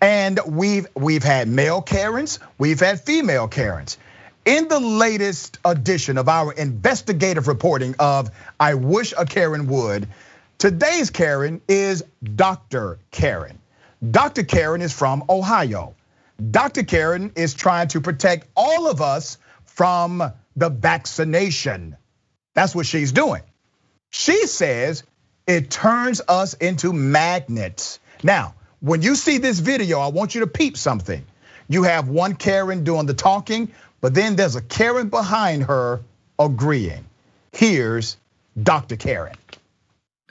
And we've had male Karens, we've had female Karens. In the latest edition of our investigative reporting of I Wish a Karen Would, today's Karen is Dr. Karen. Dr. Karen is from Ohio. Dr. Karen is trying to protect all of us from the vaccination. That's what she's doing. She says It turns us into magnets. Now, when you see this video, I want you to peep something. You have one Karen doing the talking, but then there's a Karen behind her agreeing. Here's Dr. Karen.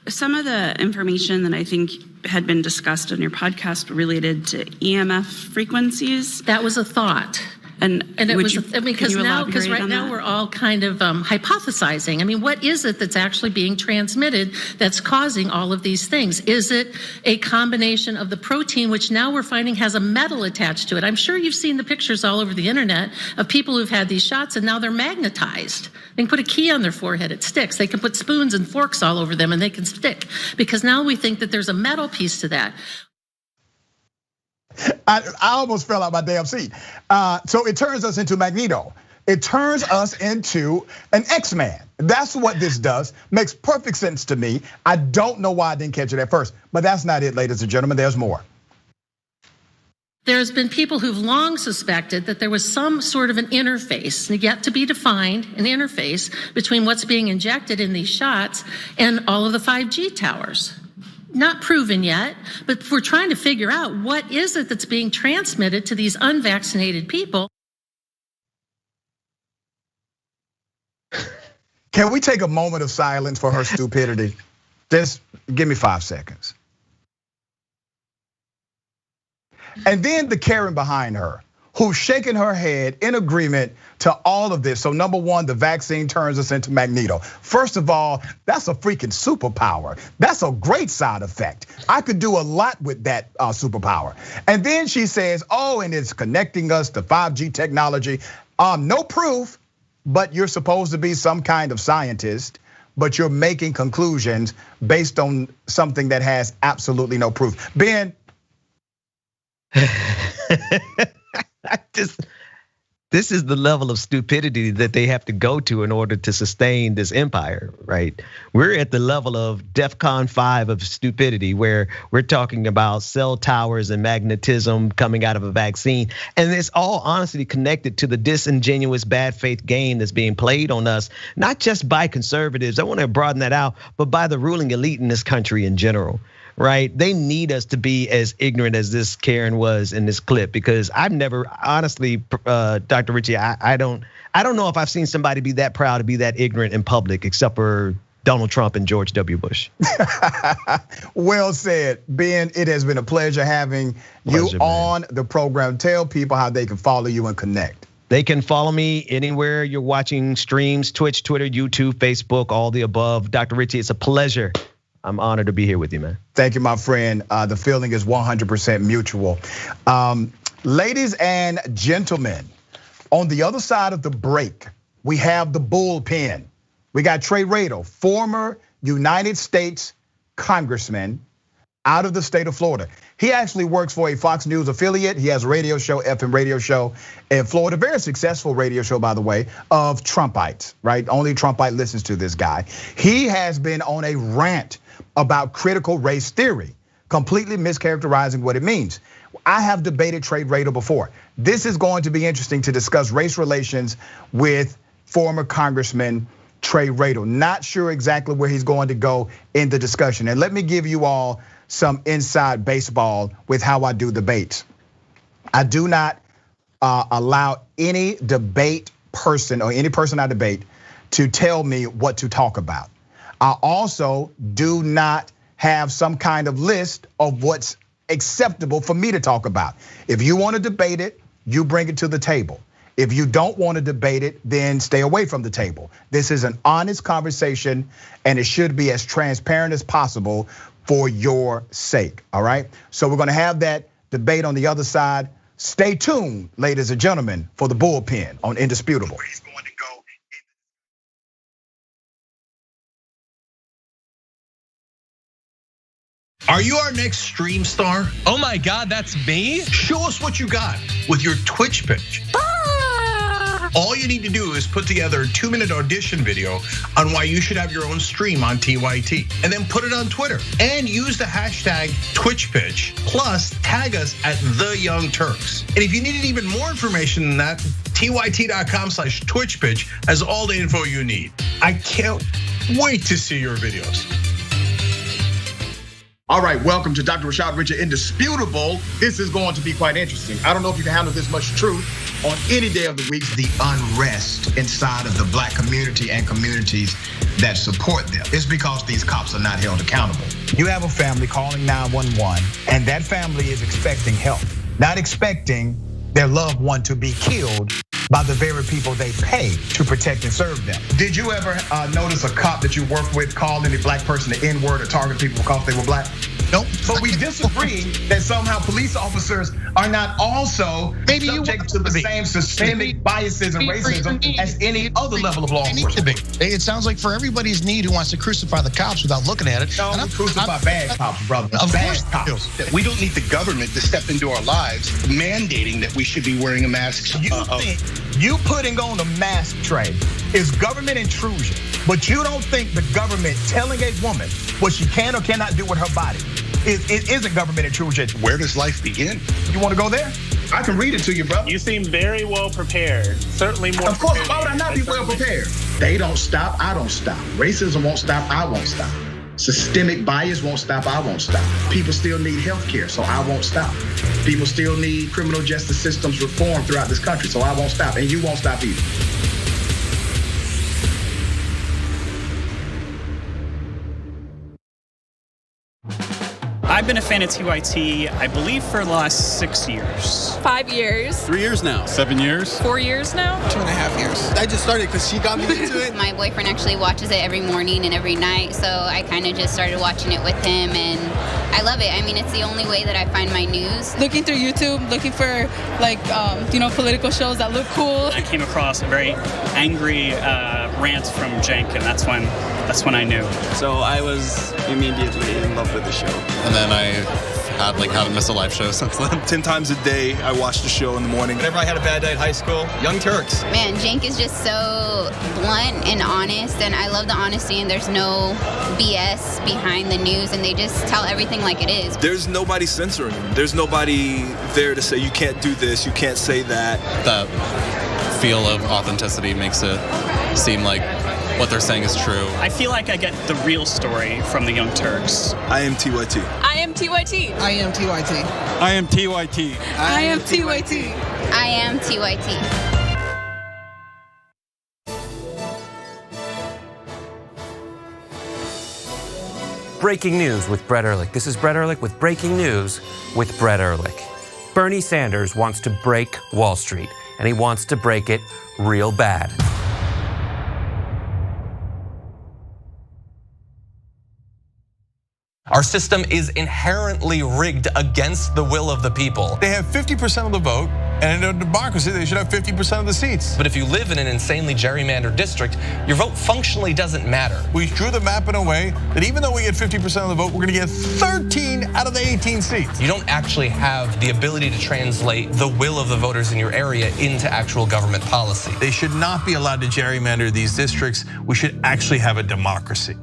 Some of the information that I think had been discussed on your podcast related to EMF frequencies. That was a thought. And it was, because right now we're all kind of hypothesizing. I mean, what is it that's actually being transmitted that's causing all of these things? Is it a combination of the protein, which now we're finding has a metal attached to it? I'm sure you've seen the pictures all over the internet of people who've had these shots and now they're magnetized. They can put a key on their forehead, it sticks. They can put spoons and forks all over them and they can stick. Because now we think that there's a metal piece to that. I almost fell out my damn seat. So it turns us into Magneto. It turns us into an X-Man. That's what this does. Makes perfect sense to me. I don't know why I didn't catch it at first, but that's not it, ladies and gentlemen. There's more. There's been people who've long suspected that there was some sort of an interface, yet to be defined, an interface between what's being injected in these shots and all of the 5G towers. Not proven yet, but we're trying to figure out what is it that's being transmitted to these unvaccinated people. Can we take a moment of silence for her stupidity? Just give me 5 seconds. And then the Karen behind her, who's shaking her head in agreement to all of this. So number one, the vaccine turns us into Magneto. First of all, that's a freaking superpower. That's a great side effect. I could do a lot with that superpower. And then she says, and it's connecting us to 5G technology. No proof, but you're supposed to be some kind of scientist, but you're making conclusions based on something that has absolutely no proof. Ben. This is the level of stupidity that they have to go to in order to sustain this empire, right? We're at the level of DEFCON 5 of stupidity, where we're talking about cell towers and magnetism coming out of a vaccine. And it's all honestly connected to the disingenuous bad faith game that's being played on us, not just by conservatives, I wanna broaden that out, but by the ruling elite in this country in general. Right? They need us to be as ignorant as this Karen was in this clip, because I've never, honestly, Dr. Richey, I don't know if I've seen somebody be that proud to be that ignorant in public, except for Donald Trump and George W. Bush. Well said, Ben. It has been a pleasure having you on the program. Tell people how they can follow you and connect. They can follow me anywhere you're watching streams, Twitch, Twitter, YouTube, Facebook, all the above. Dr. Richey, it's a pleasure. I'm honored to be here with you, man. Thank you, my friend. The feeling is 100% mutual. Ladies and gentlemen, on the other side of the break, we have the bullpen. We got Trey Radel, former United States congressman out of the state of Florida. He actually works for a Fox News affiliate. He has a radio show, FM radio show in Florida, very successful radio show, by the way, of Trumpites, right? Only Trumpite listens to this guy. He has been on a rant about critical race theory, completely mischaracterizing what it means. I have debated Trey Radel before. This is going to be interesting to discuss race relations with former Congressman Trey Radel. Not sure exactly where he's going to go in the discussion. And let me give you all some inside baseball with how I do debates. I do not allow any debate person or any person I debate to tell me what to talk about. I also do not have some kind of list of what's acceptable for me to talk about. If you want to debate it, you bring it to the table. If you don't want to debate it, then stay away from the table. This is an honest conversation, and it should be as transparent as possible for your sake, all right? So we're gonna have that debate on the other side. Stay tuned, ladies and gentlemen, for the bullpen on Indisputable. Are you our next stream star? Oh my God, that's me? Show us what you got with your Twitch pitch. All you need to do is put together a 2-minute audition video on why you should have your own stream on TYT, and then put it on Twitter and use the hashtag TwitchPitch, plus tag us at The Young Turks. And if you needed even more information than that, tyt.com/TwitchPitch has all the info you need. I can't wait to see your videos. All right, welcome to Dr. Rashad Richey, Indisputable. This is going to be quite interesting. I don't know if you can handle this much truth on any day of the week. The unrest inside of the black community and communities that support them is because these cops are not held accountable. You have a family calling 911, and that family is expecting help, not expecting their loved one to be killed by the very people they pay to protect and serve them. Did you ever notice a cop that you worked with call any black person the N-word or target people because they were black? Nope. But we disagree that somehow police officers are not also subject to the same systemic biases and racism as any other level of law enforcement. It sounds like for everybody's need who wants to crucify the cops without looking at it. No, crucify bad cops, brother. Of bad course cops. We don't need the government to step into our lives, mandating that we should be wearing a mask. You think you putting on a mask, Trey, is government intrusion, but you don't think the government telling a woman what she can or cannot do with her body it isn't government intrusion. Where does life begin? You want to go there? I can read it to you, brother. You seem very well prepared. Certainly more. Of course, why would I not be well prepared? They don't stop, I don't stop. Racism won't stop, I won't stop. Systemic bias won't stop, I won't stop. People still need health care, so I won't stop. People still need criminal justice systems reform throughout this country, so I won't stop, and you won't stop either. I've been a fan of TYT, I believe, for the last 6 years. 5 years. 3 years now. 7 years. 4 years now. 2.5 years. I just started because she got me into it. My boyfriend actually watches it every morning and every night, so I kind of just started watching it with him, and I love it. I mean, it's the only way that I find my news. Looking through YouTube, looking for political shows that look cool. I came across a very angry rant from Cenk, and that's when I knew. So I was immediately in love with the show. And then I haven't missed a live show since then. 10 times a day, I watched the show in the morning. Whenever I had a bad day at high school, Young Turks. Man, Cenk is just so blunt and honest, and I love the honesty, and there's no BS behind the news, and they just tell everything like it is. There's nobody censoring them. There's nobody there to say you can't do this, you can't say that. That feel of authenticity makes it seem like what they're saying is true. I feel like I get the real story from the Young Turks. I am TYT. I am TYT. I am TYT. I am TYT. I am TYT. I am TYT. Breaking news with Brett Ehrlich. This is Brett Ehrlich with breaking news with Brett Ehrlich. Bernie Sanders wants to break Wall Street, and he wants to break it real bad. Our system is inherently rigged against the will of the people. They have 50% of the vote, and in a democracy, they should have 50% of the seats. But if you live in an insanely gerrymandered district, your vote functionally doesn't matter. We drew the map in a way that even though we get 50% of the vote, we're gonna get 13 out of the 18 seats. You don't actually have the ability to translate the will of the voters in your area into actual government policy. They should not be allowed to gerrymander these districts. We should actually have a democracy.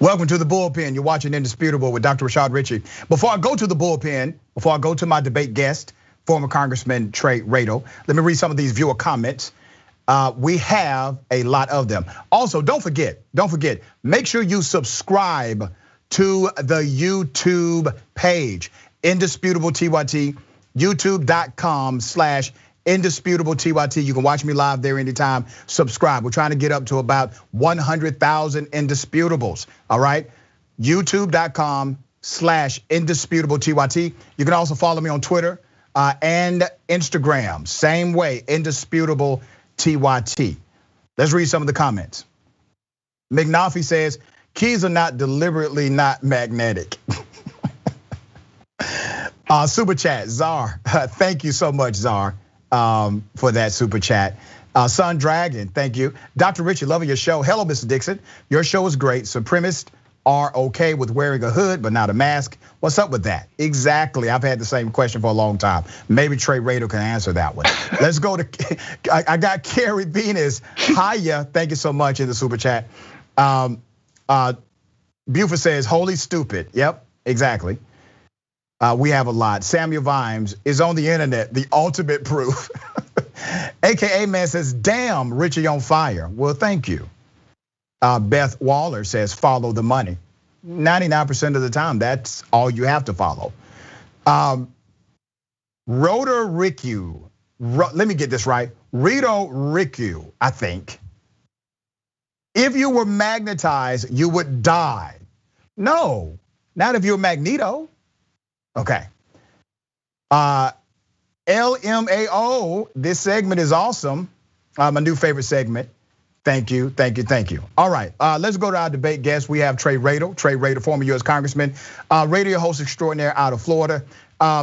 Welcome to the bullpen. You're watching Indisputable with Dr. Rashad Richey. Before I go to the bullpen, before I go to my debate guest, former Congressman Trey Radel, let me read some of these viewer comments. We have a lot of them. Also, don't forget, make sure you subscribe to the YouTube page, Indisputable TYT, youtube.com/Indisputable TYT. You can watch me live there anytime. Subscribe. We're trying to get up to about 100,000 Indisputables. All right, youtube.com/Indisputable TYT. You can also follow me on Twitter and Instagram. Same way, Indisputable TYT. Let's read some of the comments. McNafi says, keys are not deliberately not magnetic. Super chat, Czar. Thank you so much, Czar, for that super chat. Sun Dragon, thank you. Dr. Richey, loving your show. Hello, Mr. Dixon. Your show is great. Supremacist are okay with wearing a hood but not a mask. What's up with that? Exactly. I've had the same question for a long time. Maybe Trey Radel can answer that one. Let's go to, I got Carrie Venus. Hiya, thank you so much in the super chat. Buford says, holy stupid. Yep, exactly. We have a lot. Samuel Vimes is on the internet, the ultimate proof. AKA man says, damn, Richey on fire. Well, thank you. Beth Waller says, follow the money. 99% of the time, that's all you have to follow. Rotor Ricu, let me get this right. Rito Ricu, I think. If you were magnetized, you would die. No, not if you're Magneto. Okay. LMAO, this segment is awesome. My new favorite segment. Thank you, thank you, thank you. All right, let's go to our debate guest. We have Trey Radel. Trey Radel, former US Congressman, radio host extraordinaire out of Florida.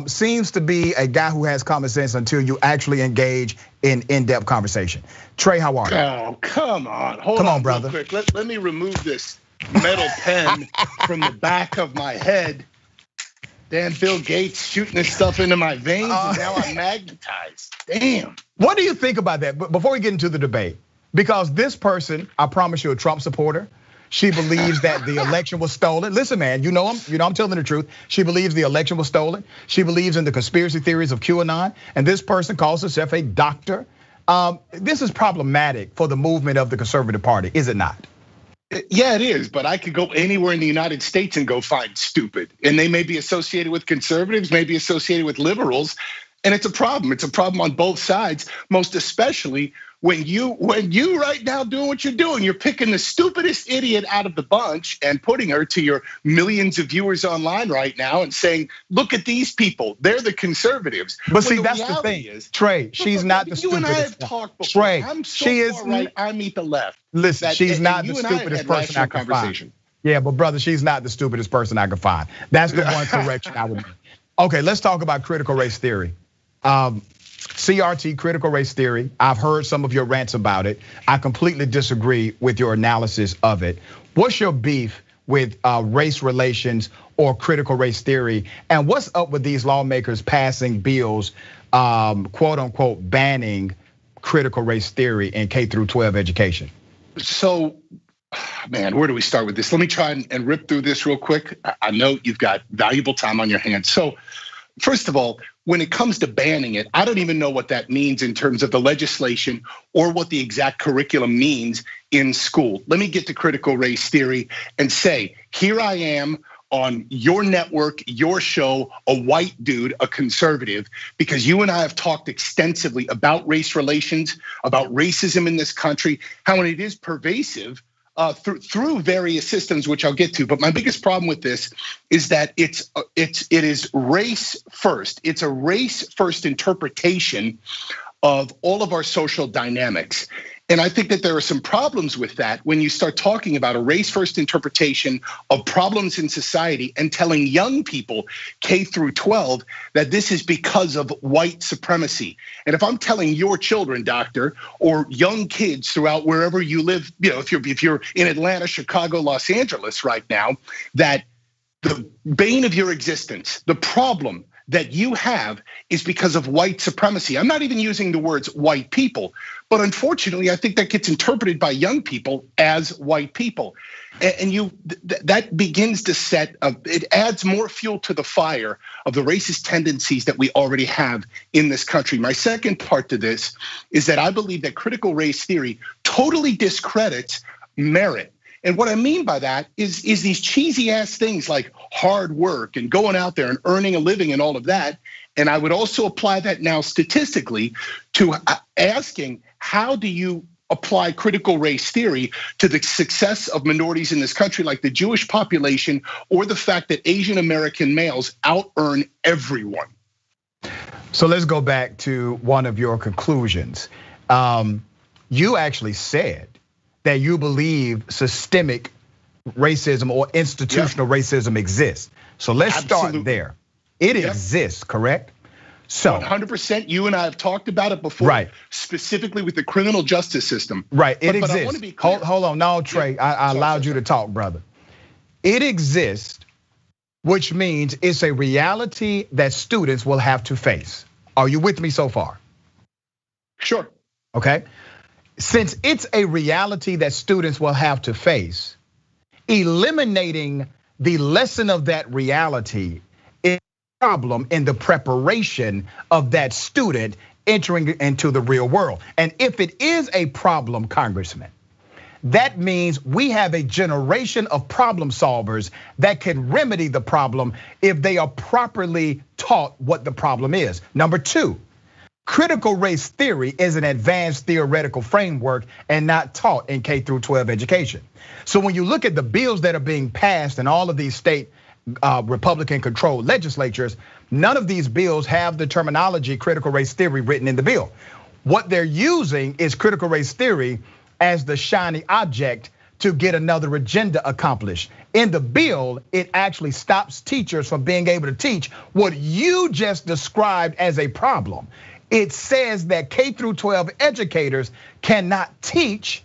Seems to be a guy who has common sense until you actually engage in in-depth conversation. Trey, how are you? Oh, come on. Hold on, brother. Real quick. Let me remove this metal pen from the back of my head. Damn, Bill Gates shooting this stuff into my veins, and now I'm magnetized. Damn. What do you think about that? But before we get into the debate, because this person, I promise you, a Trump supporter. She believes that the election was stolen. Listen, man, you know I'm telling the truth. She believes the election was stolen. She believes in the conspiracy theories of QAnon. And this person calls herself a doctor. This is problematic for the movement of the conservative party, is it not? Yeah, it is, but I could go anywhere in the United States and go find stupid. And they may be associated with conservatives, may be associated with liberals. And it's a problem. It's a problem on both sides, most especially when you right now doing what you're doing, you're picking the stupidest idiot out of the bunch and putting her to your millions of viewers online right now and saying, look at these people, they're the conservatives. But see, that's the thing, Trey, she's not the stupidest. You and I have talked before. Trey, I'm so far right, I meet the left. Listen, she's not the stupidest person I can find. Yeah, but brother, she's not the stupidest person I can find. That's the one correction I would make. Okay, let's talk about critical race theory. CRT, critical race theory. I've heard some of your rants about it. I completely disagree with your analysis of it. What's your beef with race relations or critical race theory? And what's up with these lawmakers passing bills, quote unquote, banning critical race theory in K through 12 education? So, man, where do we start with this? Let me try and rip through this real quick. I know you've got valuable time on your hands. So, first of all, when it comes to banning it, I don't even know what that means in terms of the legislation or what the exact curriculum means in school. Let me get to critical race theory and say, here I am on your network, your show, a white dude, a conservative, because you and I have talked extensively about race relations, about racism in this country, how it is pervasive through various systems, which I'll get to. But my biggest problem with this is that it is race first. It's a race first interpretation of all of our social dynamics. And I think that there are some problems with that when you start talking about a race first interpretation of problems in society and telling young people K through 12 that this is because of white supremacy. And if I'm telling your children, doctor, or young kids throughout wherever you live, if you're in Atlanta, Chicago, Los Angeles right now, that the bane of your existence, the problem that you have is because of white supremacy. I'm not even using the words white people, but unfortunately, I think that gets interpreted by young people as white people. And that begins to it adds more fuel to the fire of the racist tendencies that we already have in this country. My second part to this is that I believe that critical race theory totally discredits merit. And what I mean by that is these cheesy ass things like hard work and going out there and earning a living and all of that. And I would also apply that now statistically to asking, how do you apply critical race theory to the success of minorities in this country, like the Jewish population, or the fact that Asian American males out-earn everyone? So let's go back to one of your conclusions. You actually said that you believe systemic racism or institutional racism exists. So let's start there. It exists, correct? So 100%, you and I have talked about it before, right? Specifically with the criminal justice system. Right, it exists. Hold on, no, Trey, I allowed you to talk, brother. It exists, which means it's a reality that students will have to face. Are you with me so far? Sure. Okay. Since it's a reality that students will have to face, eliminating the lesson of that reality is a problem in the preparation of that student entering into the real world. And if it is a problem, Congressman, that means we have a generation of problem solvers that can remedy the problem if they are properly taught what the problem is. Number two, critical race theory is an advanced theoretical framework and not taught in K through 12 education. So when you look at the bills that are being passed in all of these state Republican controlled legislatures, none of these bills have the terminology critical race theory written in the bill. What they're using is critical race theory as the shiny object to get another agenda accomplished. In the bill, it actually stops teachers from being able to teach what you just described as a problem. It says that K through 12 educators cannot teach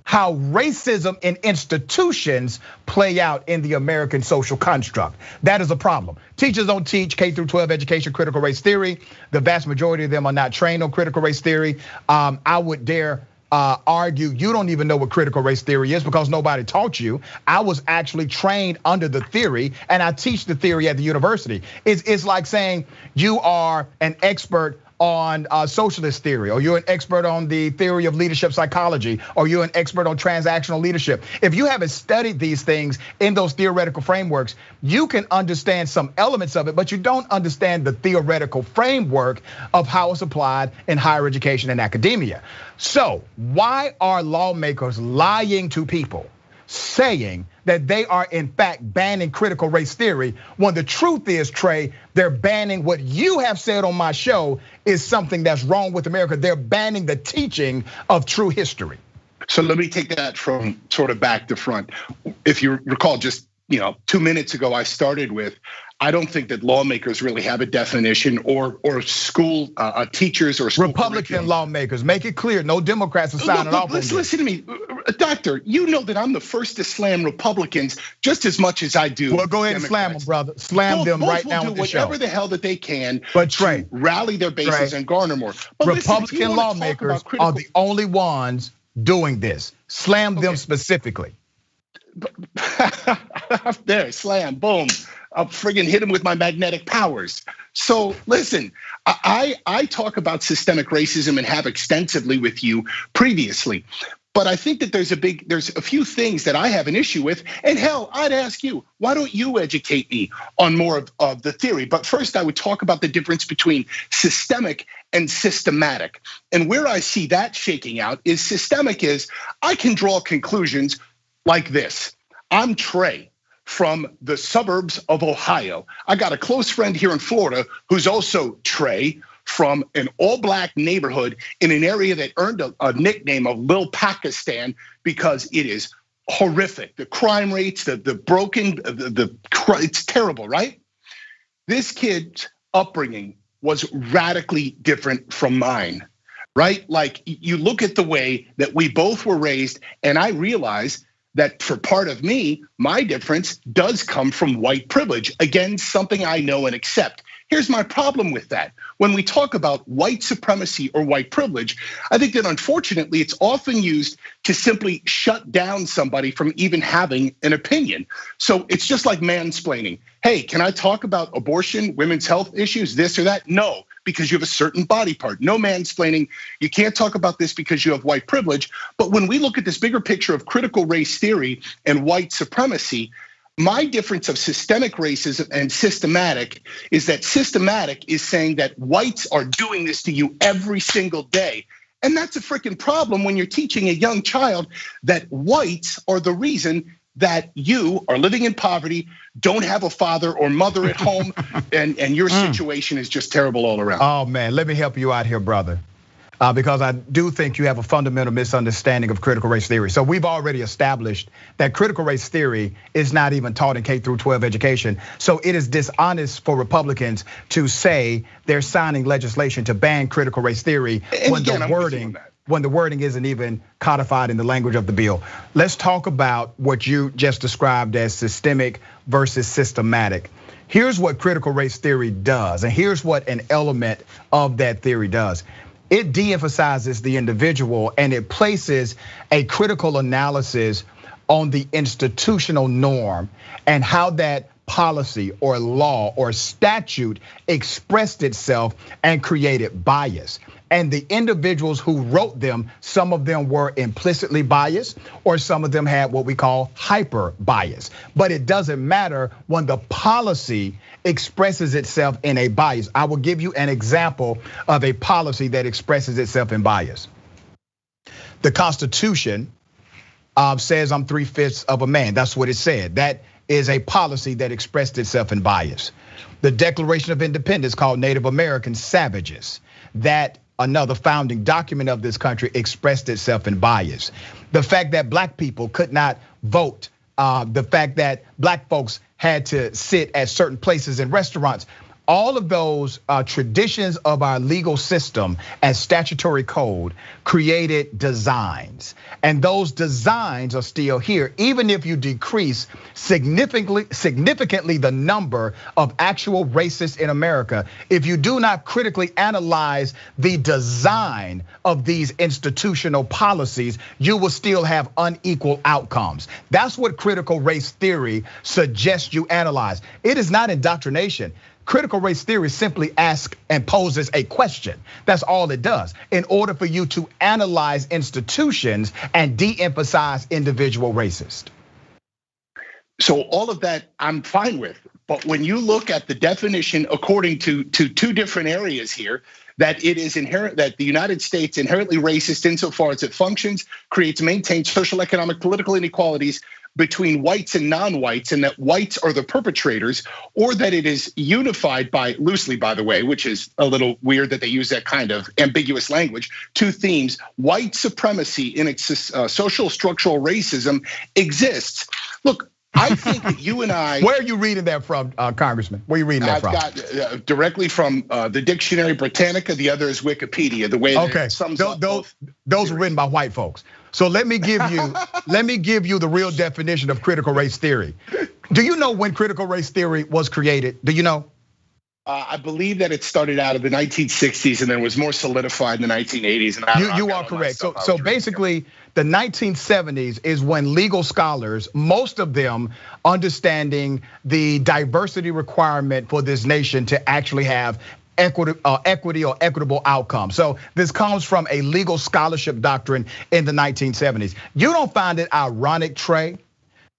how racism in institutions play out in the American social construct. That is a problem. Teachers don't teach K through 12 education critical race theory. The vast majority of them are not trained on critical race theory. I would dare argue you don't even know what critical race theory is because nobody taught you. I was actually trained under the theory and I teach the theory at the university. It's like saying you are an expert on socialist theory, or you're an expert on the theory of leadership psychology, or you're an expert on transactional leadership. If you haven't studied these things in those theoretical frameworks, you can understand some elements of it, but you don't understand the theoretical framework of how it's applied in higher education and academia. So why are lawmakers lying to people, saying that they are in fact banning critical race theory, when the truth is, Trey, they're banning what you have said on my show is something that's wrong with America. They're banning the teaching of true history. So let me take that from sort of back to front. If you recall, just 2 minutes ago, I started with, I don't think that lawmakers really have a definition, or school teachers or school Republican lawmakers. Make it clear, no Democrats are signing off on this. Listen to me, Doctor. You know that I'm the first to slam Republicans just as much as I do. Well, go ahead and slam them, brother. Slam them right now with the show. Whatever the hell that they can, but Trey, to rally their bases and garner more. But Republican lawmakers are the only ones doing this. Slam them specifically. There, slam, boom. I'll friggin' hit him with my magnetic powers. So listen, I talk about systemic racism and have extensively with you previously. But I think that there's a few things that I have an issue with. And hell, I'd ask you, why don't you educate me on more of the theory? But first, I would talk about the difference between systemic and systematic. And where I see that shaking out is systemic is I can draw conclusions like this. I'm Trey from the suburbs of Ohio. I got a close friend here in Florida who's also Trey from an all-black neighborhood in an area that earned a nickname of Lil Pakistan because it is horrific. The crime rates, the broken, it's terrible, right? This kid's upbringing was radically different from mine, right? Like you look at the way that we both were raised, and I realize that for part of me, my difference does come from white privilege. Again, something I know and accept. Here's my problem with that. When we talk about white supremacy or white privilege, I think that unfortunately it's often used to simply shut down somebody from even having an opinion. So it's just like mansplaining. Hey, can I talk about abortion, women's health issues, this or that? No, because you have a certain body part. No mansplaining. You can't talk about this because you have white privilege. But when we look at this bigger picture of critical race theory and white supremacy, my difference of systemic racism and systematic is that systematic is saying that whites are doing this to you every single day. And that's a freaking problem when you're teaching a young child that whites are the reason that you are living in poverty, don't have a father or mother at home, and your situation is just terrible all around. Oh man, let me help you out here, brother. Because I do think you have a fundamental misunderstanding of critical race theory. So we've already established that critical race theory is not even taught in K through 12 education. So it is dishonest for Republicans to say they're signing legislation to ban critical race theory when the wording when the wording isn't even codified in the language of the bill. Let's talk about what you just described as systemic versus systematic. Here's what critical race theory does, and here's what an element of that theory does. It de-emphasizes the individual and it places a critical analysis on the institutional norm and how that policy or law or statute expressed itself and created bias. And the individuals who wrote them, some of them were implicitly biased, or some of them had what we call hyper bias. But it doesn't matter when the policy expresses itself in a bias. I will give you an example of a policy that expresses itself in bias. The Constitution says I'm 3/5 of a man. That's what it said. That is a policy that expressed itself in bias. The Declaration of Independence called Native Americans savages. That another founding document of this country expressed itself in bias. The fact that black people could not vote, the fact that black folks had to sit at certain places in restaurants, all of those traditions of our legal system and statutory code created designs. And those designs are still here, even if you decrease significantly the number of actual racists in America. If you do not critically analyze the design of these institutional policies, you will still have unequal outcomes. That's what critical race theory suggests you analyze. It is not indoctrination. Critical race theory simply asks and poses a question. That's all it does. In order for you to analyze institutions and de-emphasize individual racists. So all of that I'm fine with. But when you look at the definition according to two different areas here, that it is inherent that the United States inherently racist insofar as it functions, creates, maintains social, economic, political inequalities between whites and non-whites, and that whites are the perpetrators, or that it is unified by, loosely by the way, which is a little weird that they use that kind of ambiguous language, two themes: white supremacy in its social structural racism exists. Look, I think that you and I. Where are you reading that from, Congressman? Where are you reading that from? I've got directly from the Dictionary Britannica. The other is Wikipedia. The way that it sums up those were written by white folks. So let me give you the real definition of critical race theory. Do you know when critical race theory was created? Do you know? I believe that it started out in the 1960s and then was more solidified in the 1980s. And you are correct. So basically, the 1970s is when legal scholars, most of them understanding the diversity requirement for this nation to actually have equity or equitable outcome. So this comes from a legal scholarship doctrine in the 1970s. You don't find it ironic, Trey,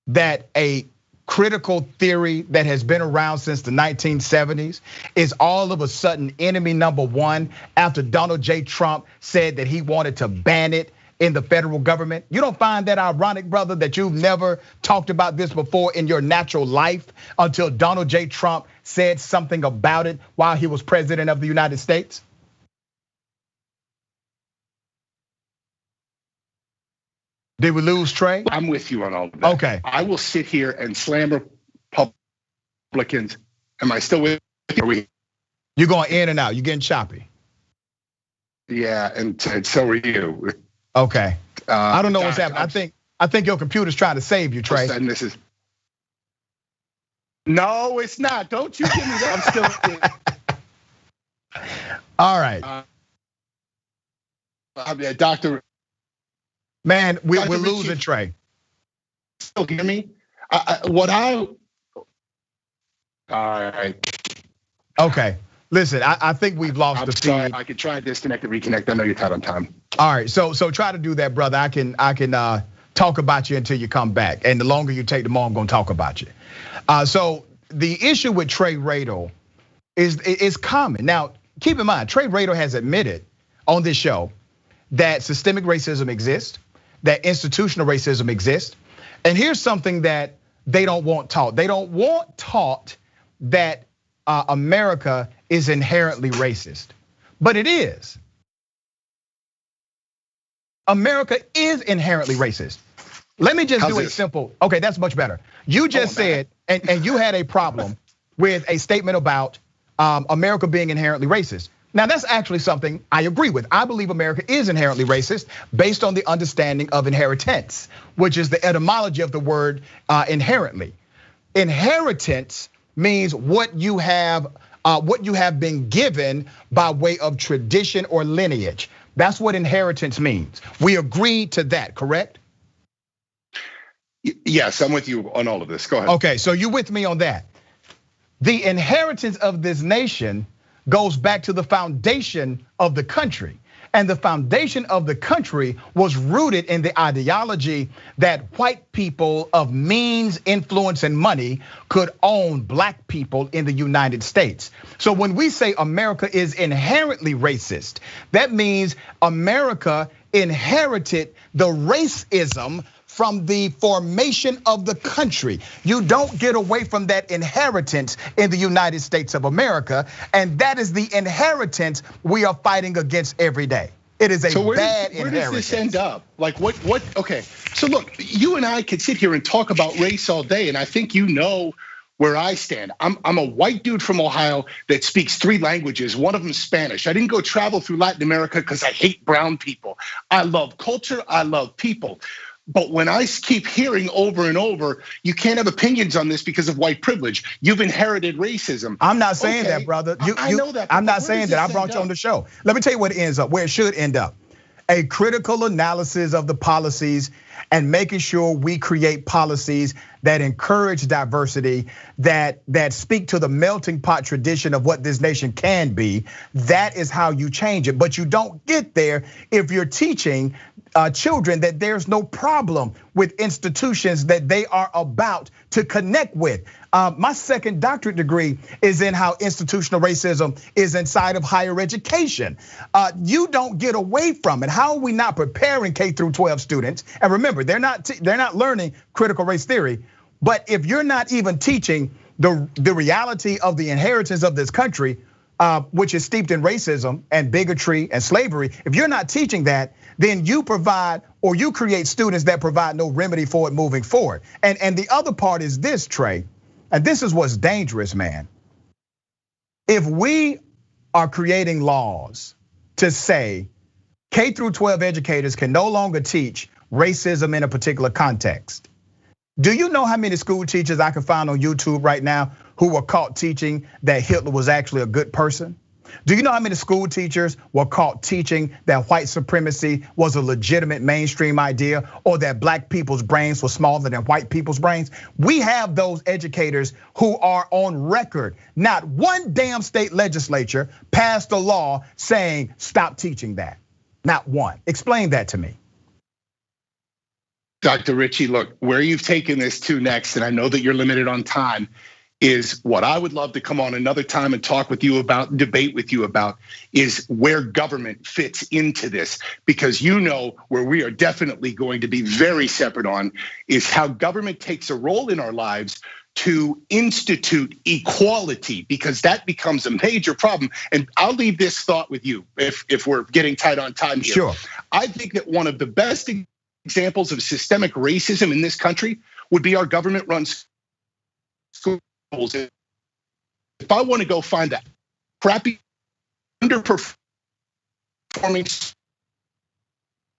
that a critical theory that has been around since the 1970s is all of a sudden enemy number one after Donald J. Trump said that he wanted to ban it in the federal government? You don't find that ironic, brother, that you've never talked about this before in your natural life until Donald J. Trump said something about it while he was president of the United States? Did we lose Trey? I'm with you on all of that. Okay. I will sit here and slam Republicans. Am I still with you? You're going in and out. You're getting choppy. Yeah, and so are you. Okay. I don't know what's happening. I think your computer's trying to save you, Trey. This is. No, it's not. Don't you give me that. I'm still. All right. Dr. Man, we're losing Richey. Trey. Still hear me? All right. Okay. Listen, I think we've lost the feed. Sorry, I could try disconnect and reconnect. I know you're tight on time. All right, so try to do that, brother. I can talk about you until you come back, and the longer you take, the more I'm gonna talk about you. So the issue with Trey Radel is common. Now, keep in mind, Trey Radel has admitted on this show that systemic racism exists, that institutional racism exists, and here's something that they don't want taught. They don't want taught that America is inherently racist, but it is. America is inherently racist. Let me just do a simple, okay, that's much better. You just said, and you had a problem with a statement about America being inherently racist. Now that's actually something I agree with. I believe America is inherently racist based on the understanding of inheritance, which is the etymology of the word inherently. Inheritance means what you have been given by way of tradition or lineage. That's what inheritance means. We agree to that, correct? Yes, I'm with you on all of this. Go ahead. Okay, so you with me on that. The inheritance of this nation goes back to the foundation of the country. And the foundation of the country was rooted in the ideology that white people of means, influence, and money could own black people in the United States. So when we say America is inherently racist, that means America inherited the racism from the formation of the country. You don't get away from that inheritance in the United States of America, and that is the inheritance we are fighting against every day. It is a bad inheritance. Where does this end up? Like what, okay. So look, you and I could sit here and talk about race all day, and I think you know where I stand. I'm a white dude from Ohio that speaks 3 languages, one of them Spanish. I didn't go travel through Latin America because I hate brown people. I love culture, I love people. But when I keep hearing over and over, you can't have opinions on this because of white privilege. You've inherited racism. I'm not saying that, brother. I know that. I'm not saying that. I brought you on the show. Let me tell you what it ends up, where it should end up. A critical analysis of the policies and making sure we create policies that encourage diversity, that speak to the melting pot tradition of what this nation can be. That is how you change it. But you don't get there if you're teaching children that there's no problem with institutions that they are about to connect with. My second doctorate degree is in how institutional racism is inside of higher education. You don't get away from it. How are we not preparing K through 12 students? And remember, they're not learning critical race theory. But if you're not even teaching the reality of the inheritance of this country, which is steeped in racism and bigotry and slavery, if you're not teaching that, then you provide or you create students that provide no remedy for it moving forward. And the other part is this, Trey, and this is what's dangerous, man. If we are creating laws to say K through 12 educators can no longer teach racism in a particular context, do you know how many school teachers I can find on YouTube right now who were caught teaching that Hitler was actually a good person? Do you know how many school teachers were caught teaching that white supremacy was a legitimate mainstream idea, or that black people's brains were smaller than white people's brains? We have those educators who are on record. Not one damn state legislature passed a law saying stop teaching that. Not one. Explain that to me. Dr. Richey, look, where you've taken this to next, and I know that you're limited on time, is what I would love to come on another time and talk with you about, debate with you about, is where government fits into this. Because you know where we are definitely going to be very separate on is how government takes a role in our lives to institute equality, because that becomes a major problem. And I'll leave this thought with you if we're getting tight on time here. Sure. I think that one of the best examples of systemic racism in this country would be our government-run schools. If I want to go find that crappy, underperforming school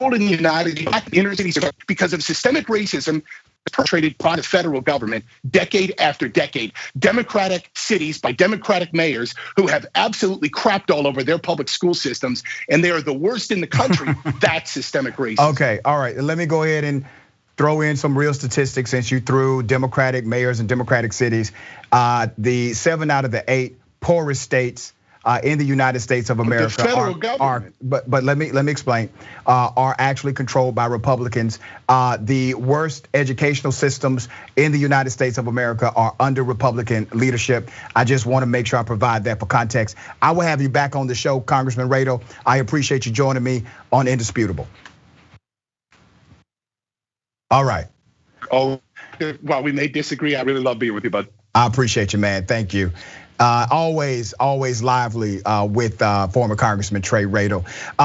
in the United States, inner cities, because of systemic racism perpetrated by the federal government decade after decade, Democratic cities by Democratic mayors who have absolutely crapped all over their public school systems, and they are the worst in the country. That's systemic racism. Okay, all right, let me go ahead and throw in some real statistics since you threw Democratic mayors and Democratic cities. The 7 out of the 8 poorest states in the United States of America but let me explain, are actually controlled by Republicans. The worst educational systems in the United States of America are under Republican leadership. I just want to make sure I provide that for context. I will have you back on the show, Congressman Radel. I appreciate you joining me on Indisputable. All right. Oh, while we may disagree, I really love being with you, bud. I appreciate you, man. Thank you. Always lively with former Congressman Trey Radel.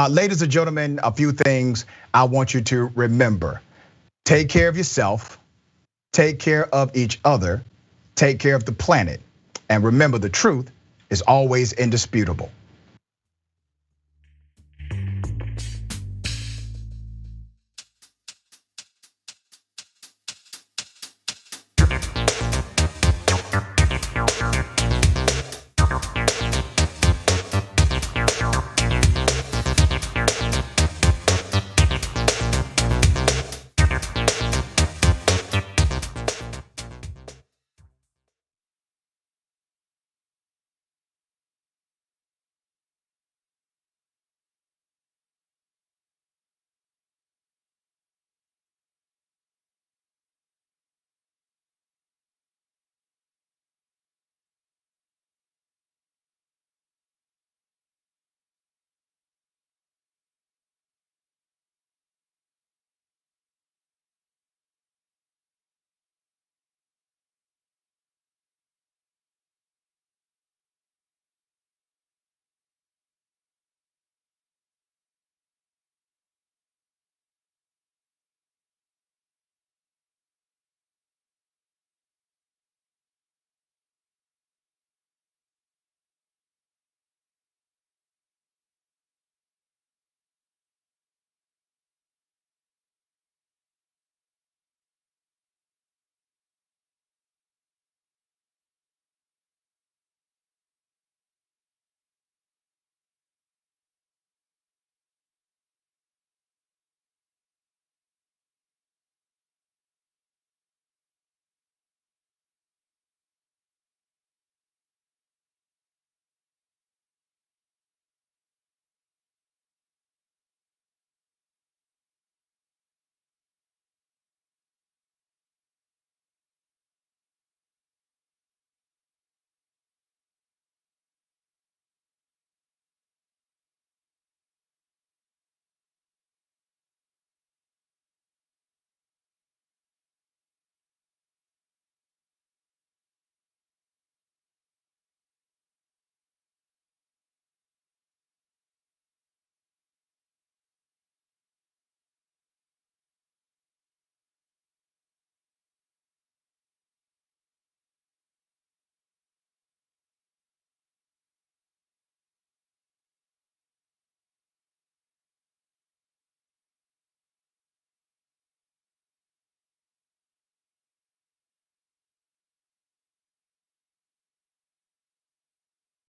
Ladies and gentlemen, a few things I want you to remember. Take care of yourself, take care of each other, take care of the planet, and remember the truth is always indisputable.